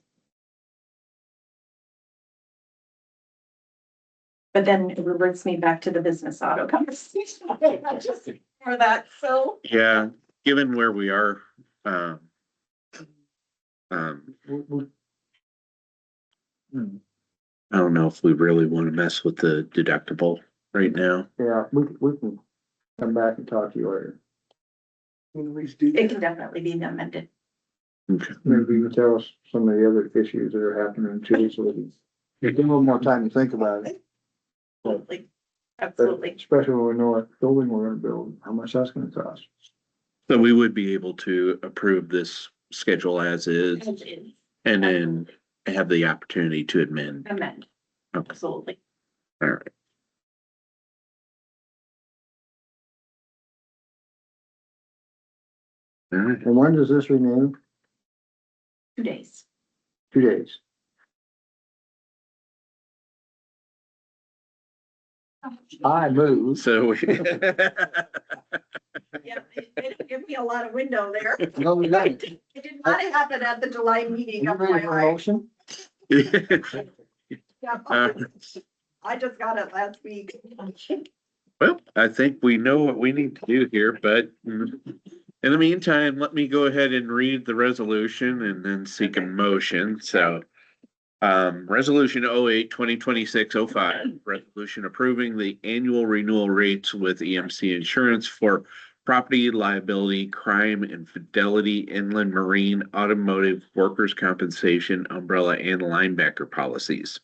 But then it reverts me back to the business auto conversation. I just for that, so. Yeah, given where we are, um, I don't know if we really want to mess with the deductible right now. Yeah, we can come back and talk to you later. It can definitely be amended. Okay. Maybe you can tell us some of the other issues that are happening too, so we can get a little more time to think about it. Absolutely. Absolutely. Especially when we know what building we're gonna build, how much that's gonna cost. So we would be able to approve this schedule as is and then have the opportunity to amend. Amend. Okay. Absolutely. All right. All right. And when does this renew? 2 days. 2 days. I move. So. Yeah, it didn't give me a lot of window there. No, we don't. It did not happen at the July meeting. You ready for a FYI. motion? Yeah, I just got it last week. Well, I think we know what we need to do here, but in the meantime, let me go ahead and read the resolution and then seek a motion. So resolution 08-2026-05, resolution approving the annual renewal rates with EMC Insurance for property, liability, crime, and fidelity, inland marine, automotive, workers' compensation, umbrella, and linebacker policies.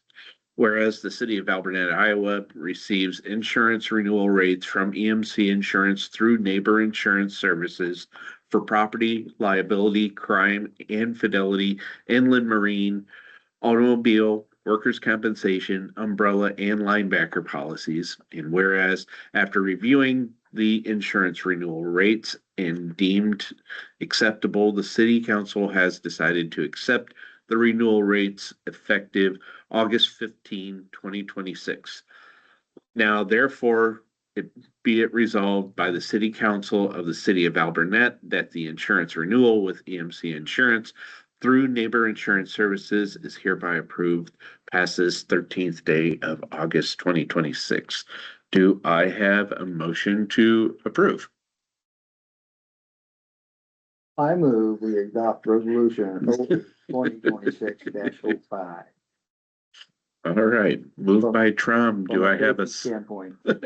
Whereas the city of Alburnett, Iowa receives insurance renewal rates from EMC Insurance through Neighbor Insurance Services for property, liability, crime, and fidelity, inland marine, automobile, workers' compensation, umbrella, and linebacker policies. And whereas after reviewing the insurance renewal rates and deemed acceptable, the city council has decided to accept the renewal rates effective August 15, 2026. Now, therefore, be it resolved by the city council of the city of Alburnett that the insurance renewal with EMC Insurance through Neighbor Insurance Services is hereby approved, passes 13th day of August 2026. Do I have a motion to approve? I move we adopt resolution 2026-05. All right, moved by Trum. Do I have a, Standpoint. do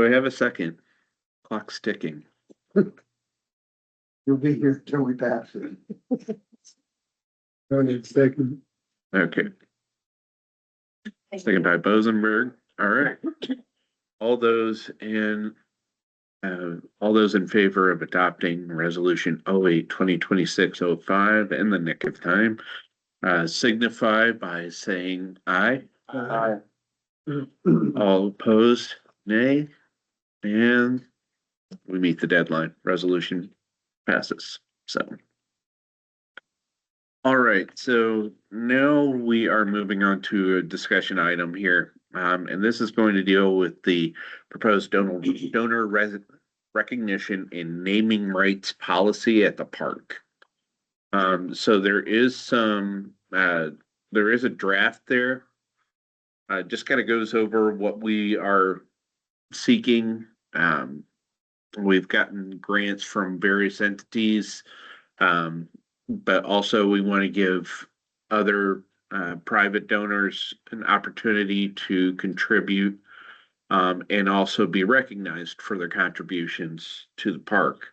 I have a second? Clock's ticking. You'll be here till we pass it. On its second, Okay, second by Bozenberg. All right. All those in favor of adopting resolution 08-2026-05 in the nick of time, signify by saying aye. Aye. All opposed, nay. And we meet the deadline. Resolution passes. So. All right, so now we are moving on to a discussion item here. And this is going to deal with the proposed donor recognition and naming rights policy at the park. So there is a draft there. Just kind of goes over what we are seeking. We've gotten grants from various entities, but also we want to give other private donors an opportunity to contribute and also be recognized for their contributions to the park.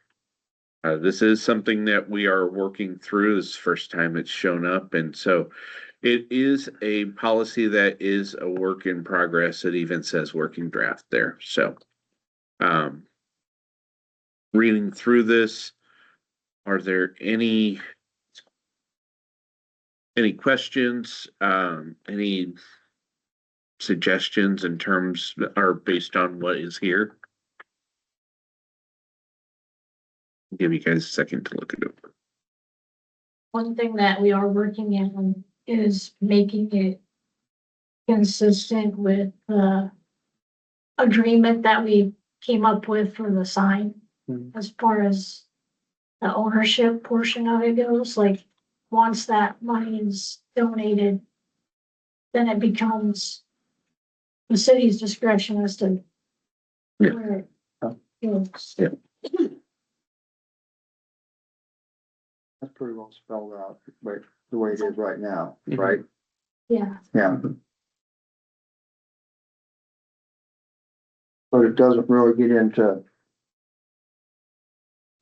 This is something that we are working through. This is the first time it's shown up, and so it is a policy that is a work in progress. It even says working draft there. So reading through this, are there any questions, any suggestions in terms that are based on what is here? I'll give you guys a second to look it over. One thing that we are working on is making it consistent with the agreement that we came up with for the sign. As far as the ownership portion of it goes, like, once that money is donated, then it becomes the city's discretion as to Yeah. where it goes. Yeah. That's pretty well spelled out, but the way it is right now, right? Yeah, Yeah. But it doesn't really get into,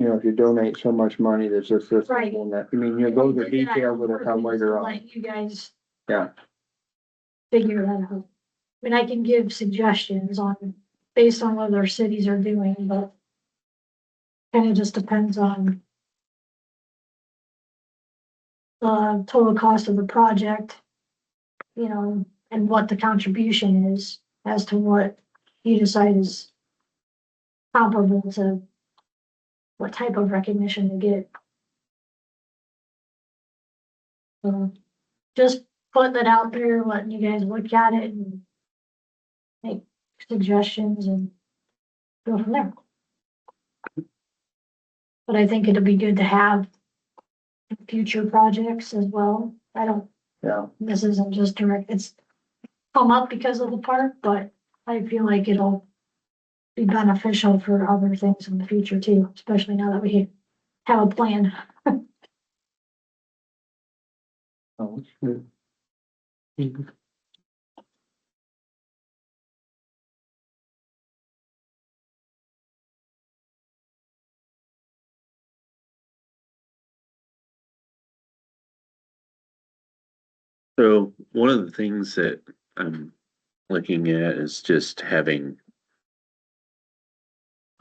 if you donate so much money, there's just this, Right. and that, I mean, those are details that'll come later on. let you guys Yeah. figure that out. I mean, I can give suggestions on, based on what other cities are doing, but kind of just depends on the total cost of the project, and what the contribution is as to what you decide is comparable to what type of recognition to get. So just putting it out there, letting you guys look at it and make suggestions and go from there. But I think it'll be good to have future projects as well. This isn't just direct, it's come up because of the park, but I feel like it'll be beneficial for other things in the future too, especially now that we have a plan. Oh, that's good. So one of the things that I'm looking at is just having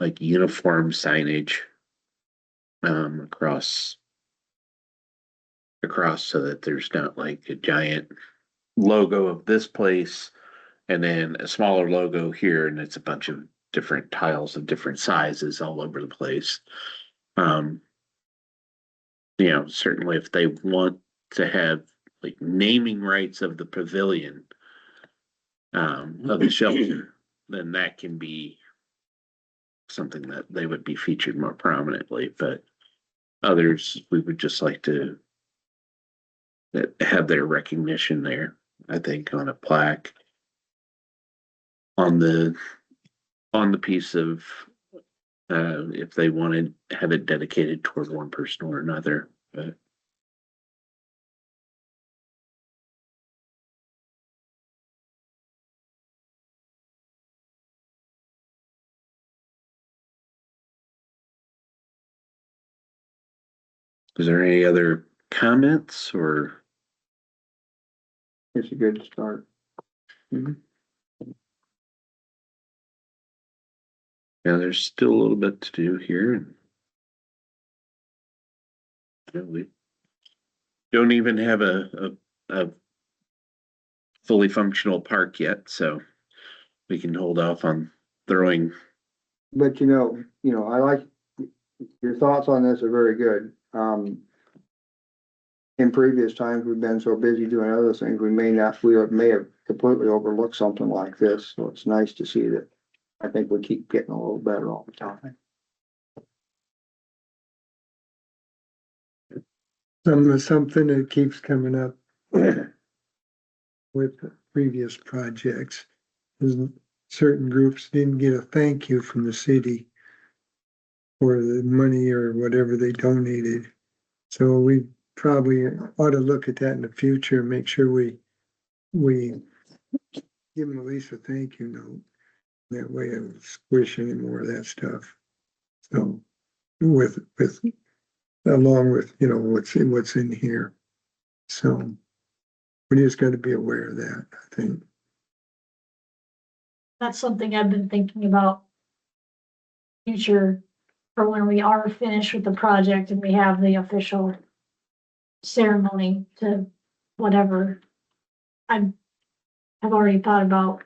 like uniform signage across so that there's not like a giant logo of this place and then a smaller logo here, and it's a bunch of different tiles of different sizes all over the place. Certainly if they want to have like naming rights of the pavilion of the shelter, then that can be something that they would be featured more prominently. But Others, we would just like to have their recognition there, I think, on a plaque. On the piece of, if they wanted, have it dedicated toward one person or another, but. Is there any other comments or? It's a good start. Yeah, there's still a little bit to do here. And we don't even have a fully functional park yet, so we can hold off on throwing. But I like, your thoughts on this are very good. In previous times, we've been so busy doing other things, we may have completely overlooked something like this, so it's nice to see that. I think we keep getting a little better all the time. Something that keeps coming up with previous projects is certain groups didn't get a thank you from the city for the money or whatever they donated. So we probably ought to look at that in the future and make sure we give them at least a thank you note. That way I don't squish any more of that stuff. So along with, what's in here. So we just got to be aware of that, I think. That's something I've been thinking about future for when we are finished with the project and we have the official ceremony to whatever. I've already thought about,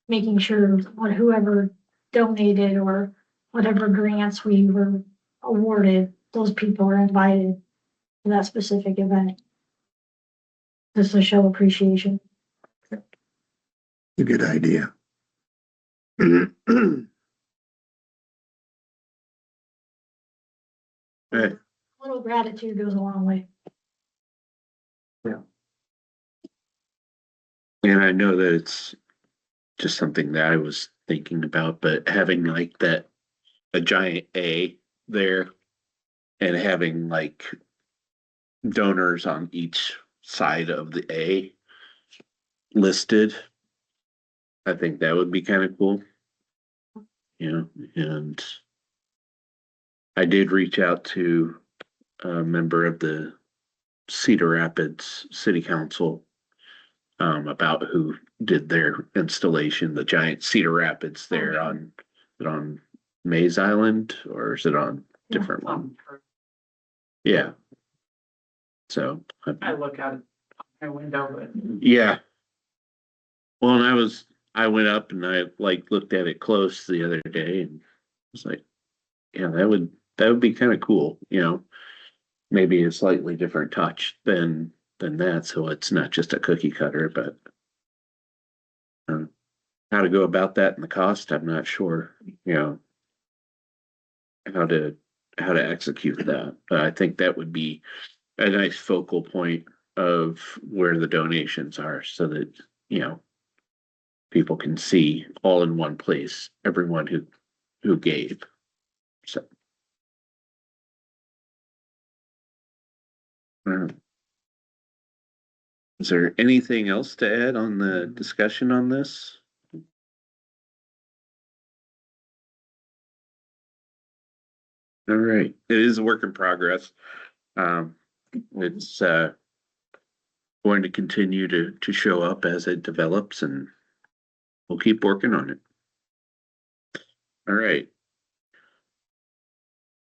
making sure whoever donated or whatever grants we were awarded, those people are invited to that specific event. Just to show appreciation. A good idea. Right. A little gratitude goes a long way. And I know that it's just something that I was thinking about, but having like that, a giant A there and having like donors on each side of the A listed, I think that would be kind of cool. And I did reach out to a member of the Cedar Rapids City Council about who did their installation, the giant Cedar Rapids there on Mays Island, or is it on different one? Yeah. So I look out my window, but yeah. Well, and I went up and I like looked at it close the other day and was like, yeah, that would be kind of cool, maybe a slightly different touch than that, so it's not just a cookie cutter, but how to go about that and the cost, I'm not sure, how to execute that. But I think that would be a nice focal point of where the donations are, so that people can see all in one place everyone who gave. So is there anything else to add on the discussion on this? All right, it is a work in progress. It's going to continue to show up as it develops, and we'll keep working on it. All right.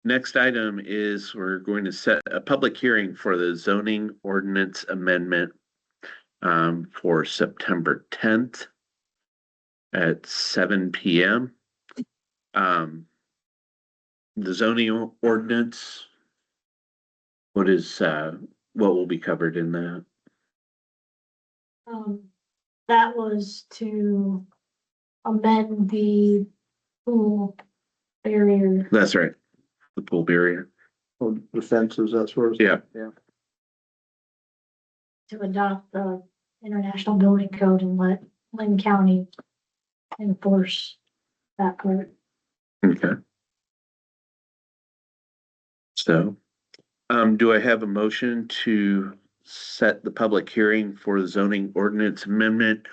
Next item is we're going to set a public hearing for the zoning ordinance amendment for September 10th at 7 p.m. The zoning ordinance, what will be covered in that? That was to amend the pool barrier. That's right, the pool barrier. or the fences, that sort of Yeah. stuff. Yeah. To adopt the International Building Code and let Lynn County enforce that part. Okay. So, do I have a motion to set the public hearing for the zoning ordinance amendment?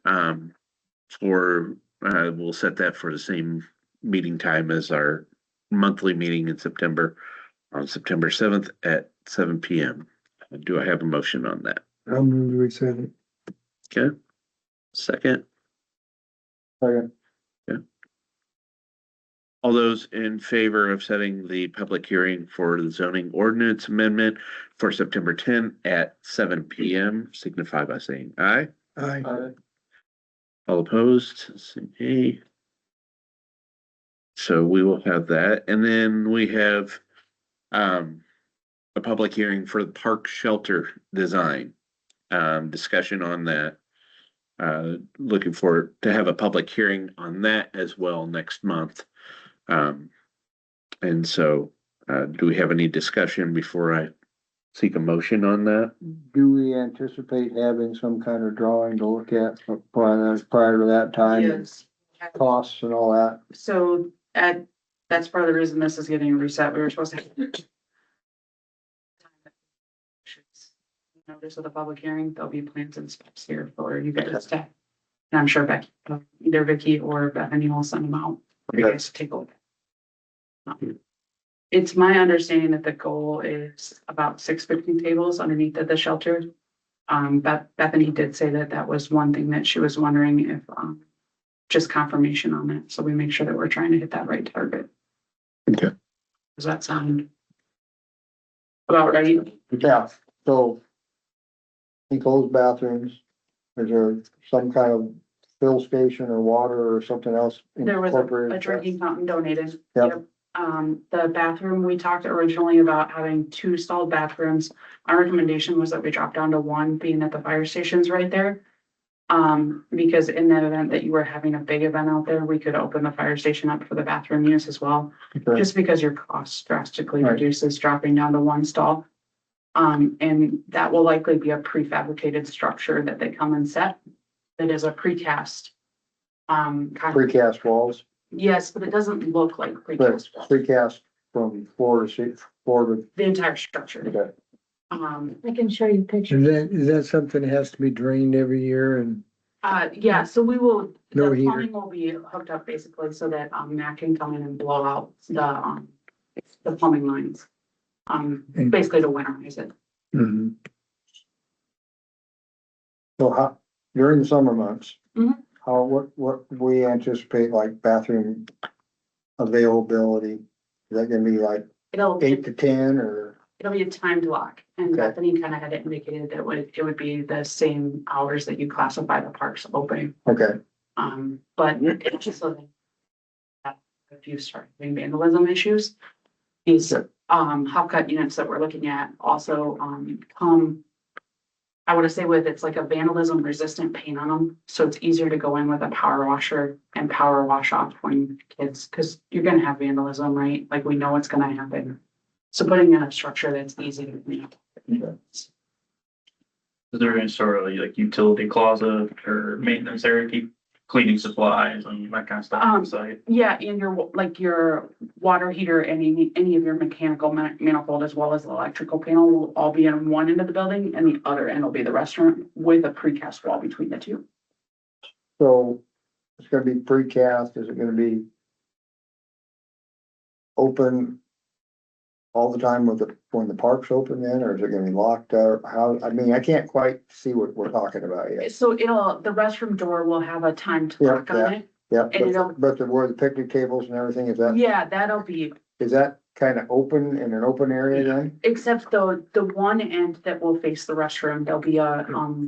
For, we'll set that for the same meeting time as our monthly meeting in September, on September 7th at 7 PM. Do I have a motion on that? I'll move, we said it. Okay. Second, Okay. all those in favor of setting the public hearing for the zoning ordinance amendment for September 10 at 7 PM signify by saying aye. Aye. All opposed, say nay. So we will have that, and then we have a public hearing for the park shelter design. Discussion on that. Looking forward to have a public hearing on that as well next month. And so, do we have any discussion before I seek a motion on that? Do we anticipate having some kind of drawing to look at prior to that time? Yes. Costs and all that? So that's part of the reason this is getting reset. We were supposed to have notice of the public hearing. There'll be plans and specs here for you guys to. And I'm sure Becky, either Vicky or Bethany will send them out for you guys to take a look. It's my understanding that the goal is about 6 picnic tables underneath of the shelter. Bethany did say that that was one thing that she was wondering if, just confirmation on that. So we make sure that we're trying to hit that right target. Okay. Does that sound about right? Yeah, so enclosed bathrooms, is there some kind of fill station or water or something else There was incorporated? a drinking fountain donated. Yep. The bathroom, we talked originally about having 2 stalled bathrooms. Our recommendation was that we drop down to 1, being that the fire station's right there. Because in the event that you were having a big event out there, we could open the fire station up for the bathroom use as well. Okay. Just because your cost drastically Right. reduces dropping down to 1 stall. And that will likely be a prefabricated structure that they come and set. That is a precast. Precast walls, Yes, but it doesn't look like but precast. precast from floor to, The entire structure. okay. I can show you Is pictures. that something that has to be drained every year and? Yeah, so we will, No the heater. plumbing will be hooked up basically so that, Matt can come in and blow out the plumbing lines. Basically to winterize it. Mhm. So how, during the summer months? Mhm. How, what we anticipate like bathroom availability? Is that gonna be like It'll 8 to 10 or? It'll be a timed lock, and Okay. Bethany kind of had indicated that it would be the same hours that you classify the parks opening. Okay, But it's just so that if you start having vandalism issues, these, hot cut units that we're looking at also, come, I would say with, it's like a vandalism resistant paint on them, so it's easier to go in with a power washer and power wash off when kids, because you're gonna have vandalism, right? Like, we know it's gonna happen. So putting in a structure that's easy to clean up. Is there any sort of like utility closet or maintenance area, keep cleaning supplies and that kind of stuff on site? Yeah, and your water heater, any of your mechanical manifold as well as the electrical panel will all be in one end of the building, and the other end will be the restaurant with a precast wall between the two. so it's gonna be precast, is it gonna be open all the time when the park's open then, or is it gonna be locked out? How, I mean, I can't quite see what we're talking about yet. So the restroom door will have a timed Yeah, lock on it. Yeah, And it'll- but where the picnic tables and everything, Yeah, that'll be, is that kind of open in an open area then? except the one end that will face the restroom, there'll be Or-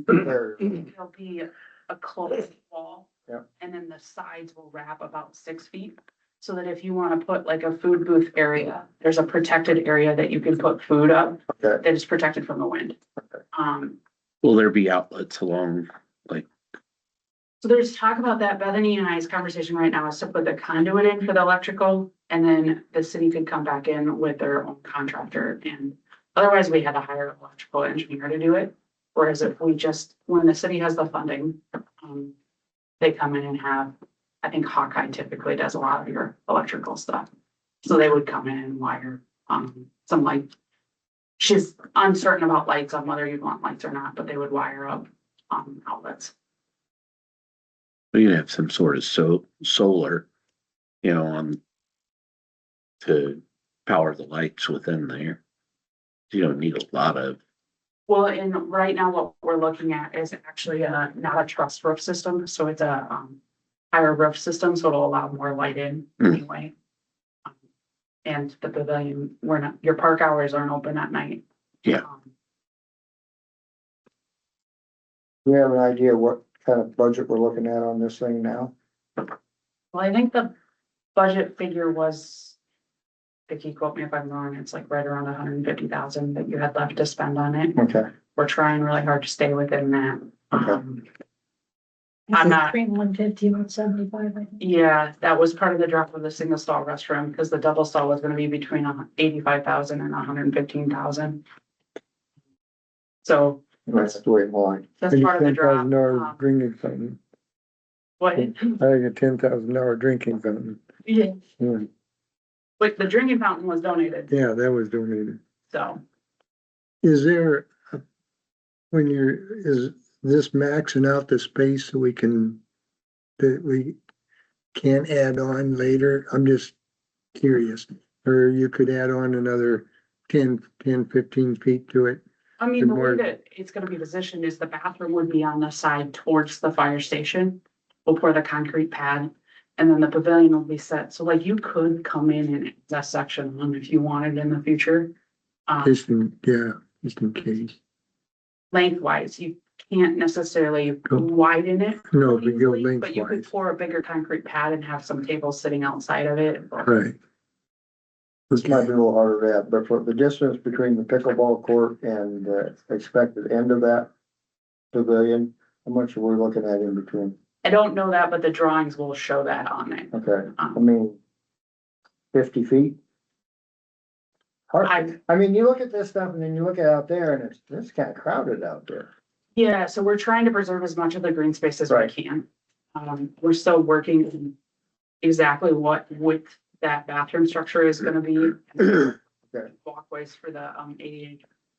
there'll be a closed wall. Yeah. And then the sides will wrap about 6 feet. So that if you want to put like a food booth area, there's a protected area that you can put food up Okay, that is protected from the wind. Okay. Will there be outlets along, like, So there's talk about that. Bethany and I's conversation right now is to put the conduit in for the electrical And then the city could come back in with their own contractor, and otherwise we had to hire an electrical engineer to do it. Whereas if we just, when the city has the funding, they come in and have, I think Hawkeye typically does a lot of your electrical stuff. So they would come in and wire, some light. She's uncertain about lights on whether you'd want lights or not, but they would wire up, outlets. We could have some sort of solar, on to power the lights within there. You don't need a lot of, Well, and right now what we're looking at is actually not a truss roof system, so it's a higher roof system, so it'll allow more light in anyway. And the pavilion, your park hours aren't open at night. Yeah. We have an idea what kind of budget we're looking at on this thing now? Well, I think the budget figure was, Vicky, quote me if I'm wrong, it's like right around 150,000 that you had left to spend on it. Okay, We're trying really hard to stay within that. Okay. I'm not, Between 150 and 175, I think. yeah, that was part of the drop of the single stall restroom, because the double stall was gonna be between 85,000 and 115,000. So that's the way it was. that's part of the drop. $10,000 drinking fountain. What, I think a $10,000 drinking fountain. yeah, Yeah, but the drinking fountain was donated, yeah, that was donated. so. Is there, is this maxing out the space so we can, that we can't add on later? I'm just curious. Or you could add on another 15 feet to it. I mean, the way More- that it's gonna be positioned is the bathroom would be on the side towards the fire station. We'll pour the concrete pad, and then the pavilion will be set, so like you could come in and add that section on if you wanted in the future. Just in case. Lengthwise, you can't necessarily Go- widen it. No, but go easily, But you could lengthwise. pour a bigger concrete pad and have some tables sitting outside of it. Right. This might be a little harder to add, but for the distance between the pickleball court and the expected end of that pavilion, how much are we looking at in between? I don't know that, but the drawings will show that on it. Okay, I mean, 50 feet? Hard, I mean, you look at this stuff and then you look at out there and it's kind of crowded out there. Yeah, so we're trying to preserve as much of the green space as we Right. can. We're still working on exactly what width that bathroom structure is gonna be. Okay. Walkways for the ADA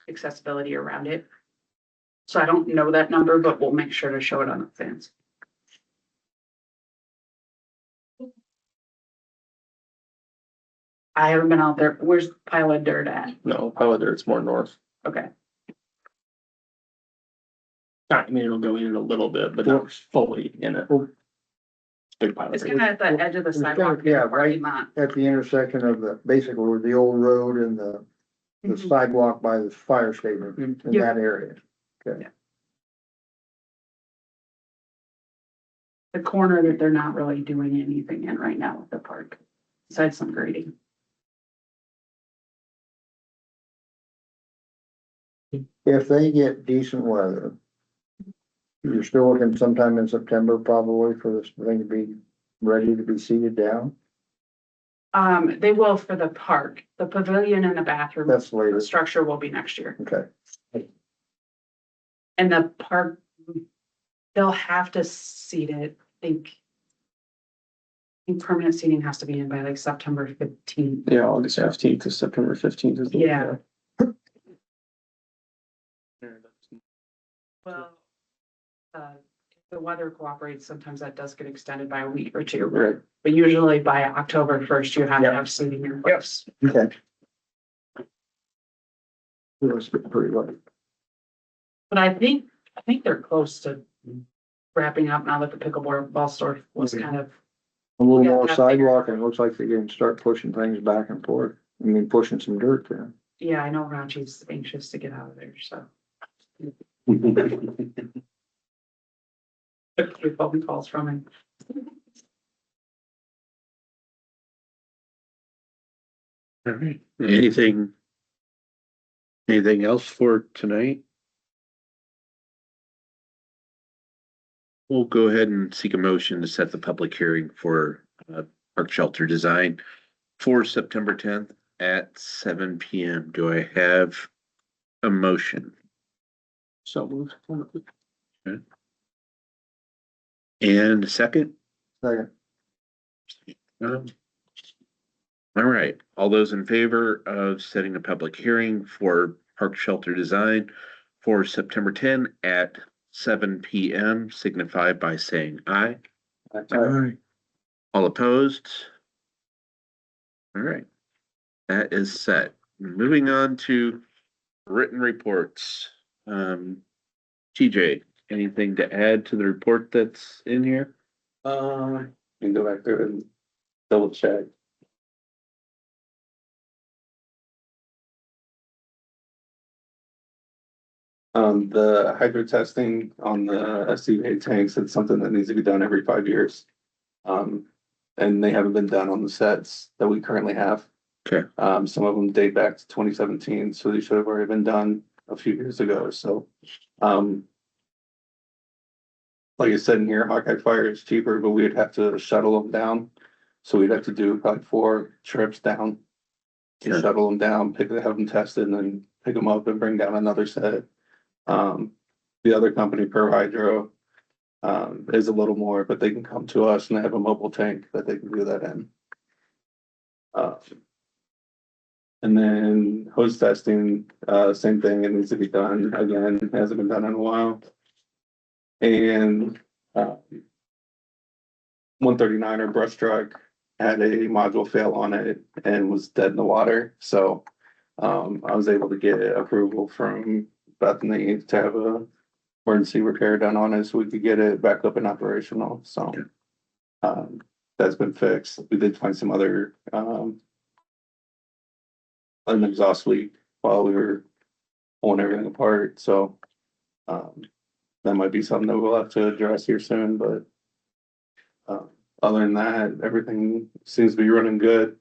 accessibility around it. So I don't know that number, but we'll make sure to show it on the plans. I haven't been out there. Where's Pile of Dirt at? No, Palo Dirt's more north. Okay. I mean, it'll go in a little bit, but not fully in it. Well- It's a big pile of It's dirt. kind of at the edge of the It's kind of- sidewalk. in the yeah, parking lot. At the intersection of basically where the old road and the Mhm. sidewalk by the fire station in Yeah. that area. Okay. The corner that they're not really doing anything in right now with the park, besides some grading. If they get decent weather, you're still looking sometime in September probably for this thing to be ready to be seated down. They will for the park, the pavilion and the bathroom. That's The later. structure will be next year. Okay. And the park, they'll have to seat it, I think permanent seating has to be in by like September 15th. Yeah, August 15th to September 15th is the. Yeah. Well, if the weather cooperates, sometimes that does get extended by a week or two. Right. But usually by October 1st, you have to Yep. have seating in place. Okay. Looks pretty late. But I think they're close to wrapping up now that the pickleball store was kind of, A little Yeah, more that's sidewalk and it looks like they can start pushing things back and forth. I mean, pushing some dirt there. yeah, I know Raji's anxious to get out of there, so. Took 3 phone calls from him. all right, anything else for tonight? We'll go ahead and seek a motion to set the public hearing for park shelter design for September 10th at 7 PM. Do I have a motion? So moved. And a second? Second. No. All right, all those in favor of setting a public hearing for park shelter design for September 10 at 7 PM signify by saying aye. Aye. All opposed? All right, that is set. Moving on to written reports. TJ, anything to add to the report that's in here? You can go back there and double check. The hydro testing on the SCBA tanks, it's something that needs to be done every 5 years. And they haven't been done on the sets that we currently have. Okay. Some of them date back to 2017, so they should have already been done a few years ago, so, like I said in here, Hawkeye Fire is cheaper, but we'd have to shuttle them down. So we'd have to do probably 4 trips down. To Yeah. shuttle them down, have them tested, and then pick them up and bring down another set. The other company, Per Hydro, is a little more, but they can come to us and they have a mobile tank that they can do that in. And then hose testing, same thing, it needs to be done again, it hasn't been done in a while. And 139er brush truck had a module fail on it and was dead in the water, so I was able to get approval from Bethany to have a emergency repair done on it, so we could get it back up and operational, so. That's been fixed. We did find some other an exhaust leak while we were pulling everything apart, so that might be something that we'll have to address here soon, but other than that, everything seems to be running good.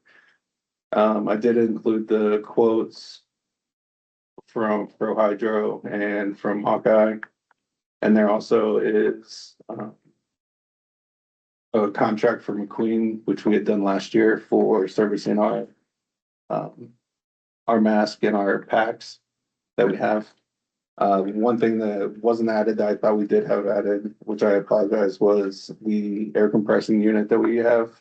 I did include the quotes from Pro Hydro and from Hawkeye. And there also is a contract for McQueen, which we had done last year for servicing our mask and our packs that we have. One thing that wasn't added that I thought we did have added, which I apologize, was the air compressing unit that we have.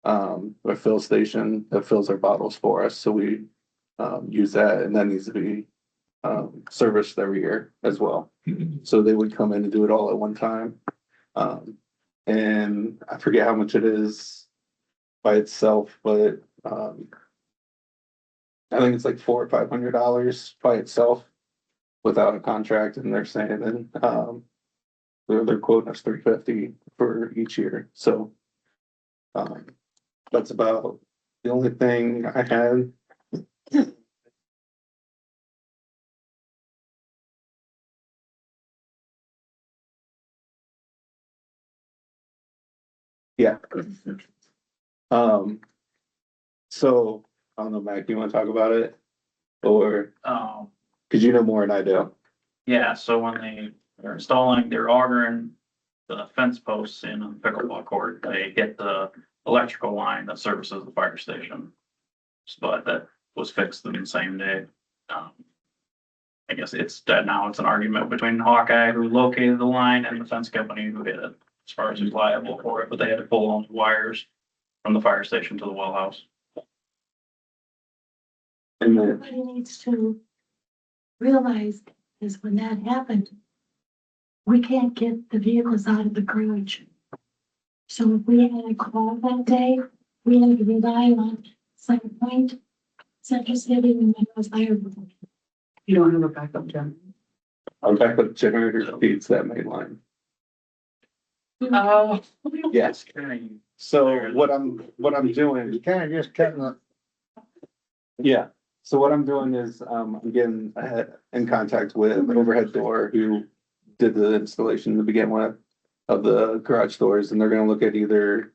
A fill station that fills our bottles for us, so we use that, and that needs to be serviced every year as well. So they would come in and do it all at one time. And I forget how much it is by itself, but I think it's like $400 or $500 by itself without a contract, and they're saying that they're quoting us $350 for each year. So that's about the only thing I had. Yeah. So I don't know, Mac, do you want to talk about it? Or, cause you know more than I do. Yeah, so when they're installing, they're augering the fence posts in on the pickleball court, they get the electrical line that services the fire station. But that was fixed in the same day. I guess it's dead now. It's an argument between Hawkeye, who located the line, and the fence company who hit it, as far as who's liable for it, but they had to pull on wires from the fire station to the well house. And then, Everybody needs to realize is when that happened, we can't get the vehicles out of the garage. So if we had a call that day, we had to rely on Center Point, Central City, and then was fire. You don't have a backup gen. our backup generator feeds that main line. Oh. Yes. So what I'm doing, You kinda just cutting the, yeah, so what I'm doing is, I'm getting in contact with Overhead Door, who did the installation to begin with of the garage doors, and they're gonna look at either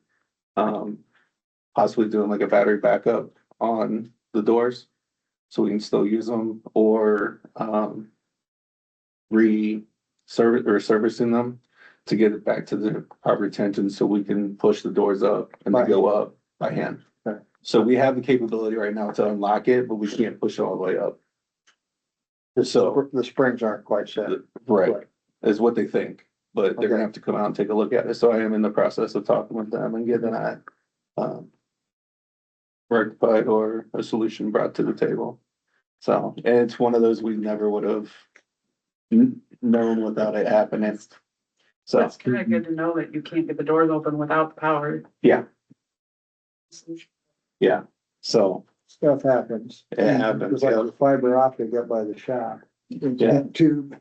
possibly doing like a battery backup on the doors, so we can still use them, or servicing them to get it back to the proper tension, so we can push the doors up and they go up by hand. So we have the capability right now to unlock it, but we can't push it all the way up. So, The springs aren't quite set. right, is what they think, but they're gonna Okay. have to come out and take a look at it. So I am in the process of talking with them and getting that, rectified or a solution brought to the table. So, and it's one of those we never would have known without it happening. So, That's kind of good to know that you can't get the doors open without the power. yeah, yeah, so Stuff happens. it happens, It's like yeah. the fiber optic up by the shop. Yeah. Tube.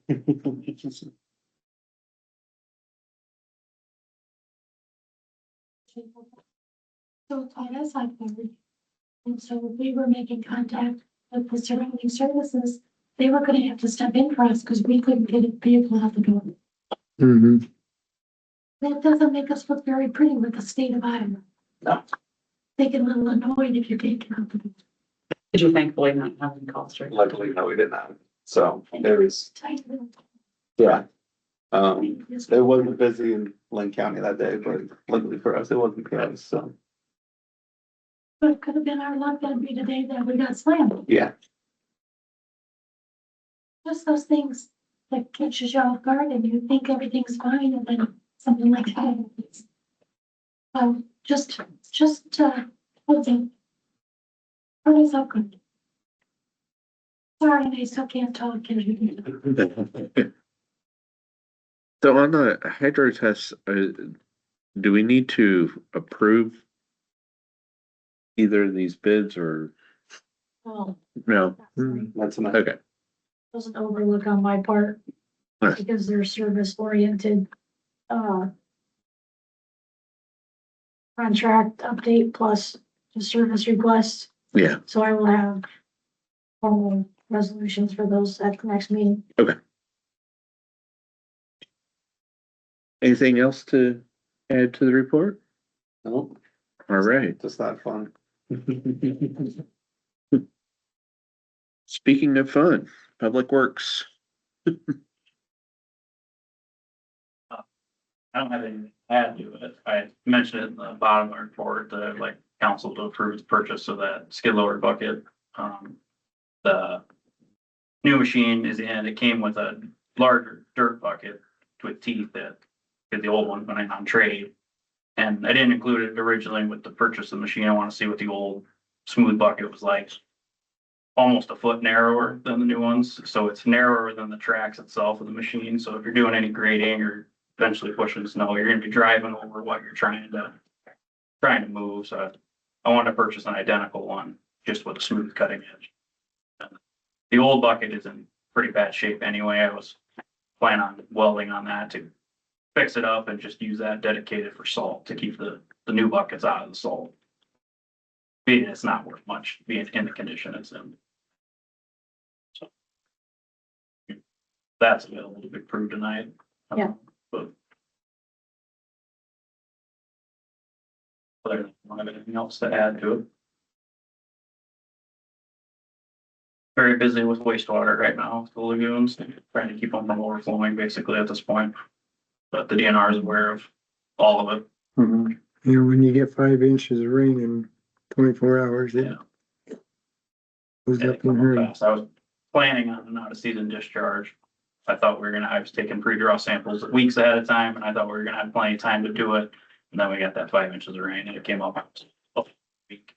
So taught us like that. And so we were making contact with the surrounding services. They were gonna have to step in for us because we couldn't get a vehicle out the door. Mm-hmm. That doesn't make us look very pretty with the state of Iowa. No. They get a little annoyed if you can't get out the door. Did you thankfully not have any calls, right? Luckily, no, we did not. So it was, Tight little- yeah. It wasn't busy in Lynn County that day, but luckily for us, it wasn't the case, so, But it could have been our luck that'd be the day that we got slammed. yeah. Just those things that catches you off guard and you think everything's fine and then something like that happens. Just, what's it? What is so good? Sorry, I still can't talk. So on the hydro test, do we need to approve either of these bids or Well, no? That's enough. Okay, was an overlook on my part Right. because they're service oriented, contract update plus the service request. yeah, So I will have formal resolutions for those at the next meeting. anything else to add to the report? No, All right, just not fun. speaking of fun, Public Works, I don't have anything to add to it. I mentioned it in the bottom of the report that I'd like council to approve the purchase of that skid loader bucket. The new machine is in, it came with a larger dirt bucket with teeth that, because the old one went in on trade. And I didn't include it originally with the purchase of the machine. I want to see what the old smooth bucket was like. Almost a foot narrower than the new ones, so it's narrower than the tracks itself of the machine. So if you're doing any grading or eventually pushing snow, you're gonna be driving over what you're trying to move. So I wanted to purchase an identical one, just with a smooth cutting edge. The old bucket is in pretty bad shape anyway. I was planning on welding on that to fix it up and just use that dedicated for salt to keep the new buckets out of the salt. Being it's not worth much, being in the condition it's in. So that's available to be approved tonight. Yeah. But other than that, I don't have anything else to add to it. Very busy with wastewater right now, with the lagoons, trying to keep them from overflowing basically at this point. But the DNR is aware of all of it. You know, when you get 5 inches of rain in 24 hours, it Yeah. goes Yeah, up in a hurry. fast. I was planning on an out of season discharge. I was taking pre-draw samples weeks ahead of time and I thought we were gonna have plenty of time to do it. And then we got that 5 inches of rain and it came up a week.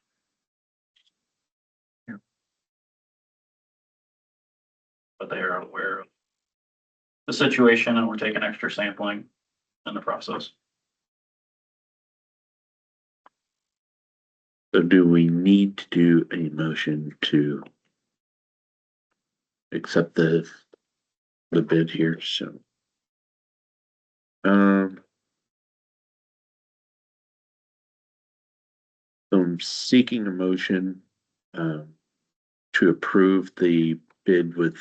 But they are aware of the situation and we're taking extra sampling in the process. so do we need to do a motion to accept the bid here, so. I'm seeking a motion, to approve the bid with,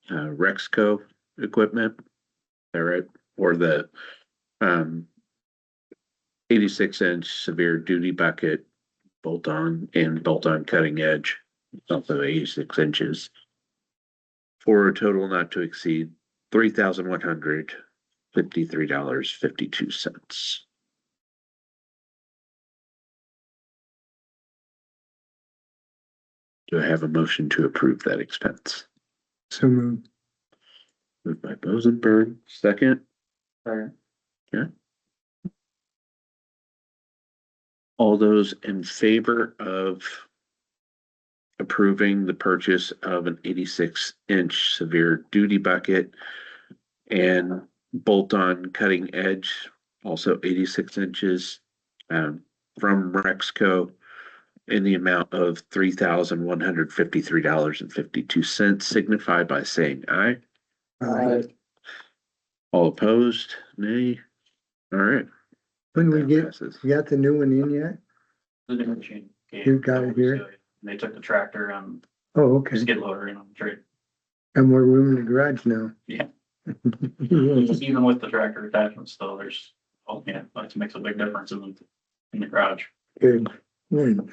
Rexco equipment. Is that right? Or the, 86-inch severe duty bucket, bolt-on and bolt-on cutting edge, also 86 inches. For a total not to exceed $3,153.52. Do I have a motion to approve that expense? So moved. Moved by Bozenberg, second. Second. Okay. All those in favor of approving the purchase of an 86-inch severe duty bucket and bolt-on cutting edge, also 86 inches, from Rexco in the amount of $3,153.52, signify by saying aye. All opposed, nay. All right. When we That get, passes. you got the new one in yet? The new machine. You got it here? They took the tractor and Oh, okay. skid loader in on the trade. Got more room in the garage now. Yeah. Even with the tractor attachments, though, there's, oh, yeah, it makes a big difference in the garage. Good. Good.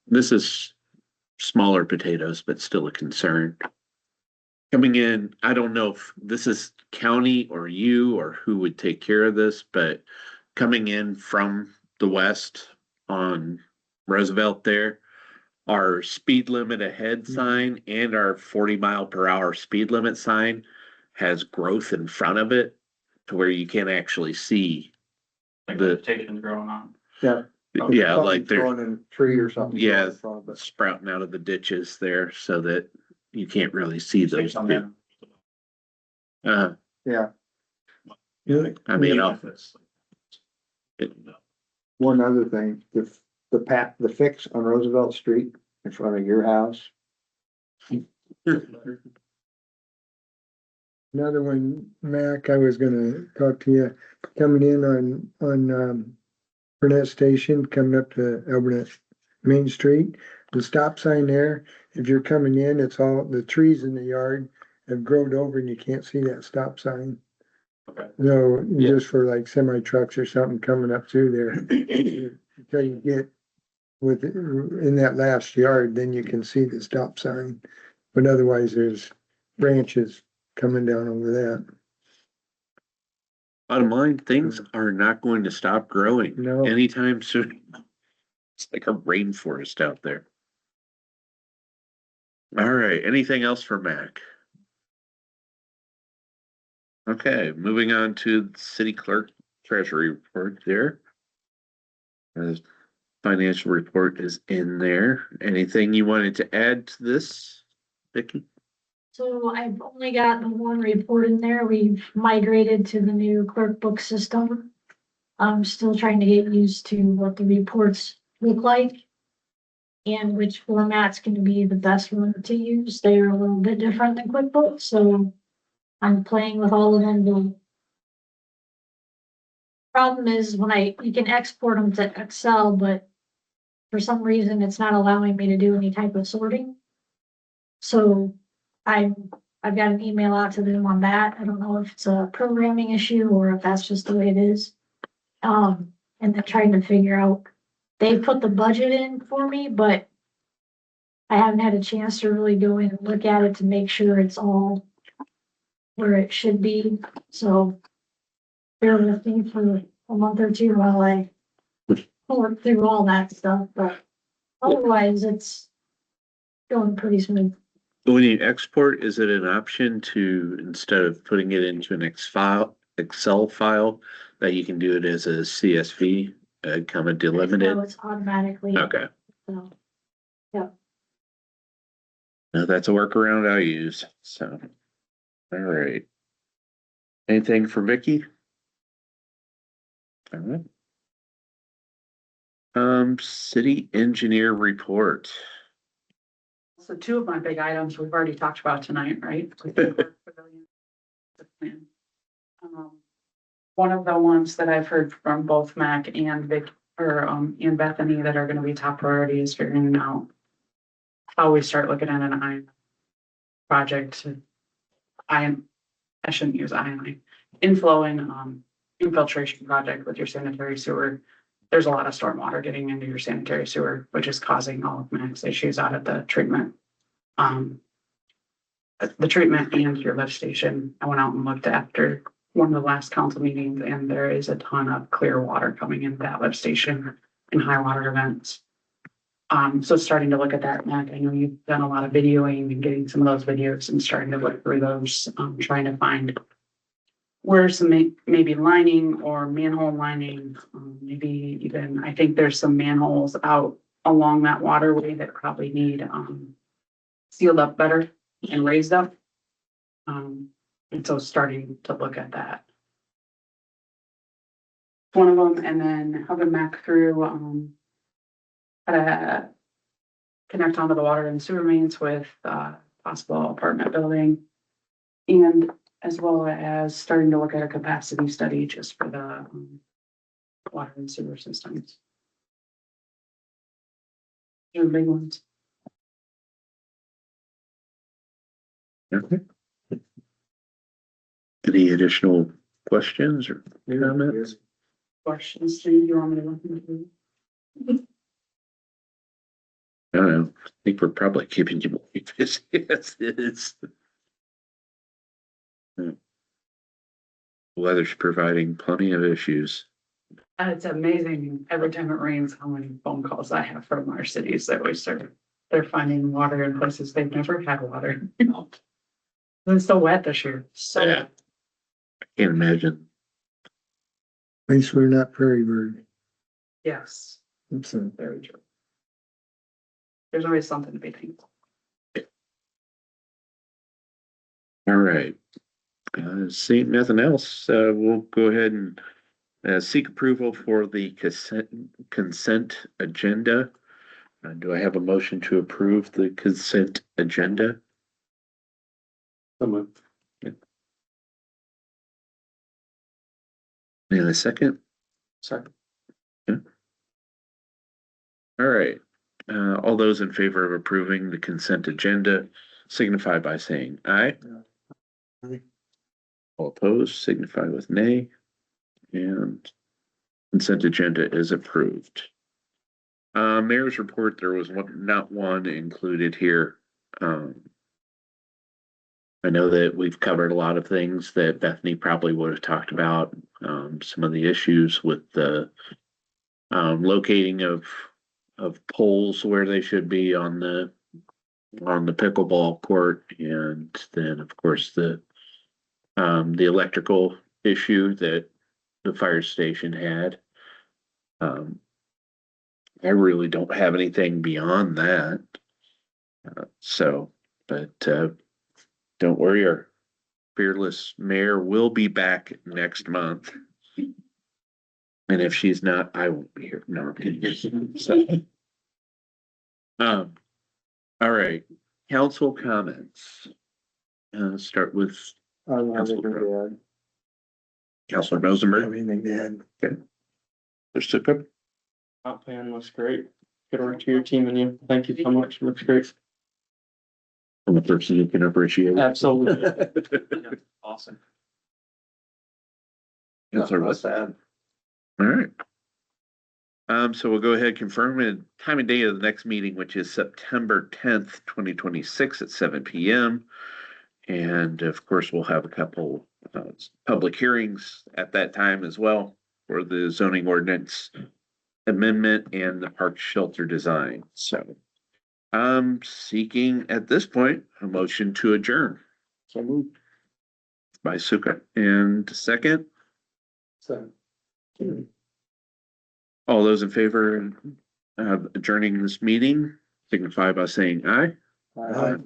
This is smaller potatoes, but still a concern. Coming in, I don't know if this is county or you or who would take care of this, but coming in from the west on Roosevelt there, our speed limit ahead sign and our 40-mile-per-hour speed limit sign has growth in front of it to where you can't actually see. Like The- vegetation's growing on. Yeah. Yeah, like they're Growing in a tree or something. Yeah. in front of it. sprouting out of the ditches there so that you can't really see those. Based on that. Yeah, I mean, one other thing, the fix on Roosevelt Street in front of your house. Another one, Mac, I was gonna talk to you, coming in on Burnett Station, coming up to Alburnett Main Street. The stop sign there, if you're coming in, it's all, the trees in the yard have grown over and you can't see that stop sign. Okay. So, Yeah. just for like semi trucks or something coming up through there. Until you get in that last yard, then you can see the stop sign. But otherwise, there's branches coming down over that. bottom line, things are not going to stop growing No. anytime soon. It's like a rainforest out there. All right, anything else for Mac? Okay, moving on to the city clerk treasury report there. The financial report is in there. Anything you wanted to add to this, Vicky? So I've only got the one report in there. We've migrated to the new clerk book system. I'm still trying to get used to what the reports look like and which format's gonna be the best one to use. They're a little bit different than QuickBooks, so I'm playing with all of them. The problem is you can export them to Excel, but for some reason, it's not allowing me to do any type of sorting. So I've got an email out to them on that. I don't know if it's a programming issue or if that's just the way it is. And then trying to figure out, they put the budget in for me, but I haven't had a chance to really go in and look at it to make sure it's all where it should be. So bear with me for a month or two while I work through all that stuff, but otherwise it's going pretty smooth. When you export, is it an option to, instead of putting it into an Excel file, that you can do it as a CSV, kind of delimited? So it's automatically. Okay, So, now that's a workaround I use, so. All right. Anything for Vicky? All right. City engineer report. So two of my big items we've already talked about tonight, right? One of the ones that I've heard from both Mac and Vic, and Bethany that are gonna be top priority is figuring out how we start looking at an iron project. I shouldn't use iron, inflowing, infiltration project with your sanitary sewer. There's a lot of stormwater getting into your sanitary sewer, which is causing all of Mac's issues out at the treatment. The treatment and your lift station, I went out and looked after one of the last council meetings, and there is a ton of clear water coming into that lift station in high water events. So starting to look at that, Mac, I know you've done a lot of videoing and getting some of those videos and starting to look through those, trying to find where some maybe lining or manhole lining, maybe even, I think there's some manholes out along that waterway that probably need, sealed up better and raised up. And so starting to look at that. One of them, and then helping Mac through, how to connect onto the water and sewer mains with, possible apartment building. And as well as starting to look at a capacity study just for the, water and sewer systems. They're big ones. Okay. Any additional questions or comments? Questions, Steve, you want me to look into? I don't know. I think we're probably keeping you more busy as it is. Weather's providing plenty of issues. It's amazing every time it rains, how many phone calls I have from our cities that we serve. They're finding water in places they've never had water. It's so wet this year, so. Yeah. I can't imagine. At least we're not prairie bird. Yes, So, very true. There's always something to be thankful. All right. Seeing nothing else, we'll go ahead and seek approval for the consent agenda. Do I have a motion to approve the consent agenda? So moved. And a second? Second. All right. All those in favor of approving the consent agenda signify by saying aye. Aye. All opposed signify with nay. And consent agenda is approved. Mayor's report, there was not one included here. I know that we've covered a lot of things that Bethany probably would have talked about. Some of the issues with the locating of poles where they should be on the pickleball court, and then of course the electrical issue that the fire station had. I really don't have anything beyond that. But don't worry, our fearless mayor will be back next month. And if she's not, I won't be here. No, I'm kidding. So, all right, council comments. Start with I don't have anything to add. Councilor I don't Rosenberg. have anything to add. There's Sukup. Comp plan looks great. Good work to your team and you. Thank you so much. Looks great. From a person you can appreciate. Absolutely. Awesome. Councilor Not West. sad. All right. So we'll go ahead and confirm a time and date of the next meeting, which is September 10th, 2026 at 7 p.m. And of course, we'll have a couple public hearings at that time as well for the zoning ordinance amendment and the park shelter design. So I'm seeking at this point a motion to adjourn. So moved. By Suka. And second, So. all those in favor of adjourning this meeting signify by saying aye. Aye.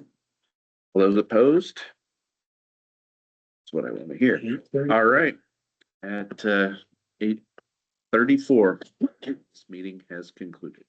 All those opposed? That's what I want to hear. All right. At 8:34, this meeting has concluded.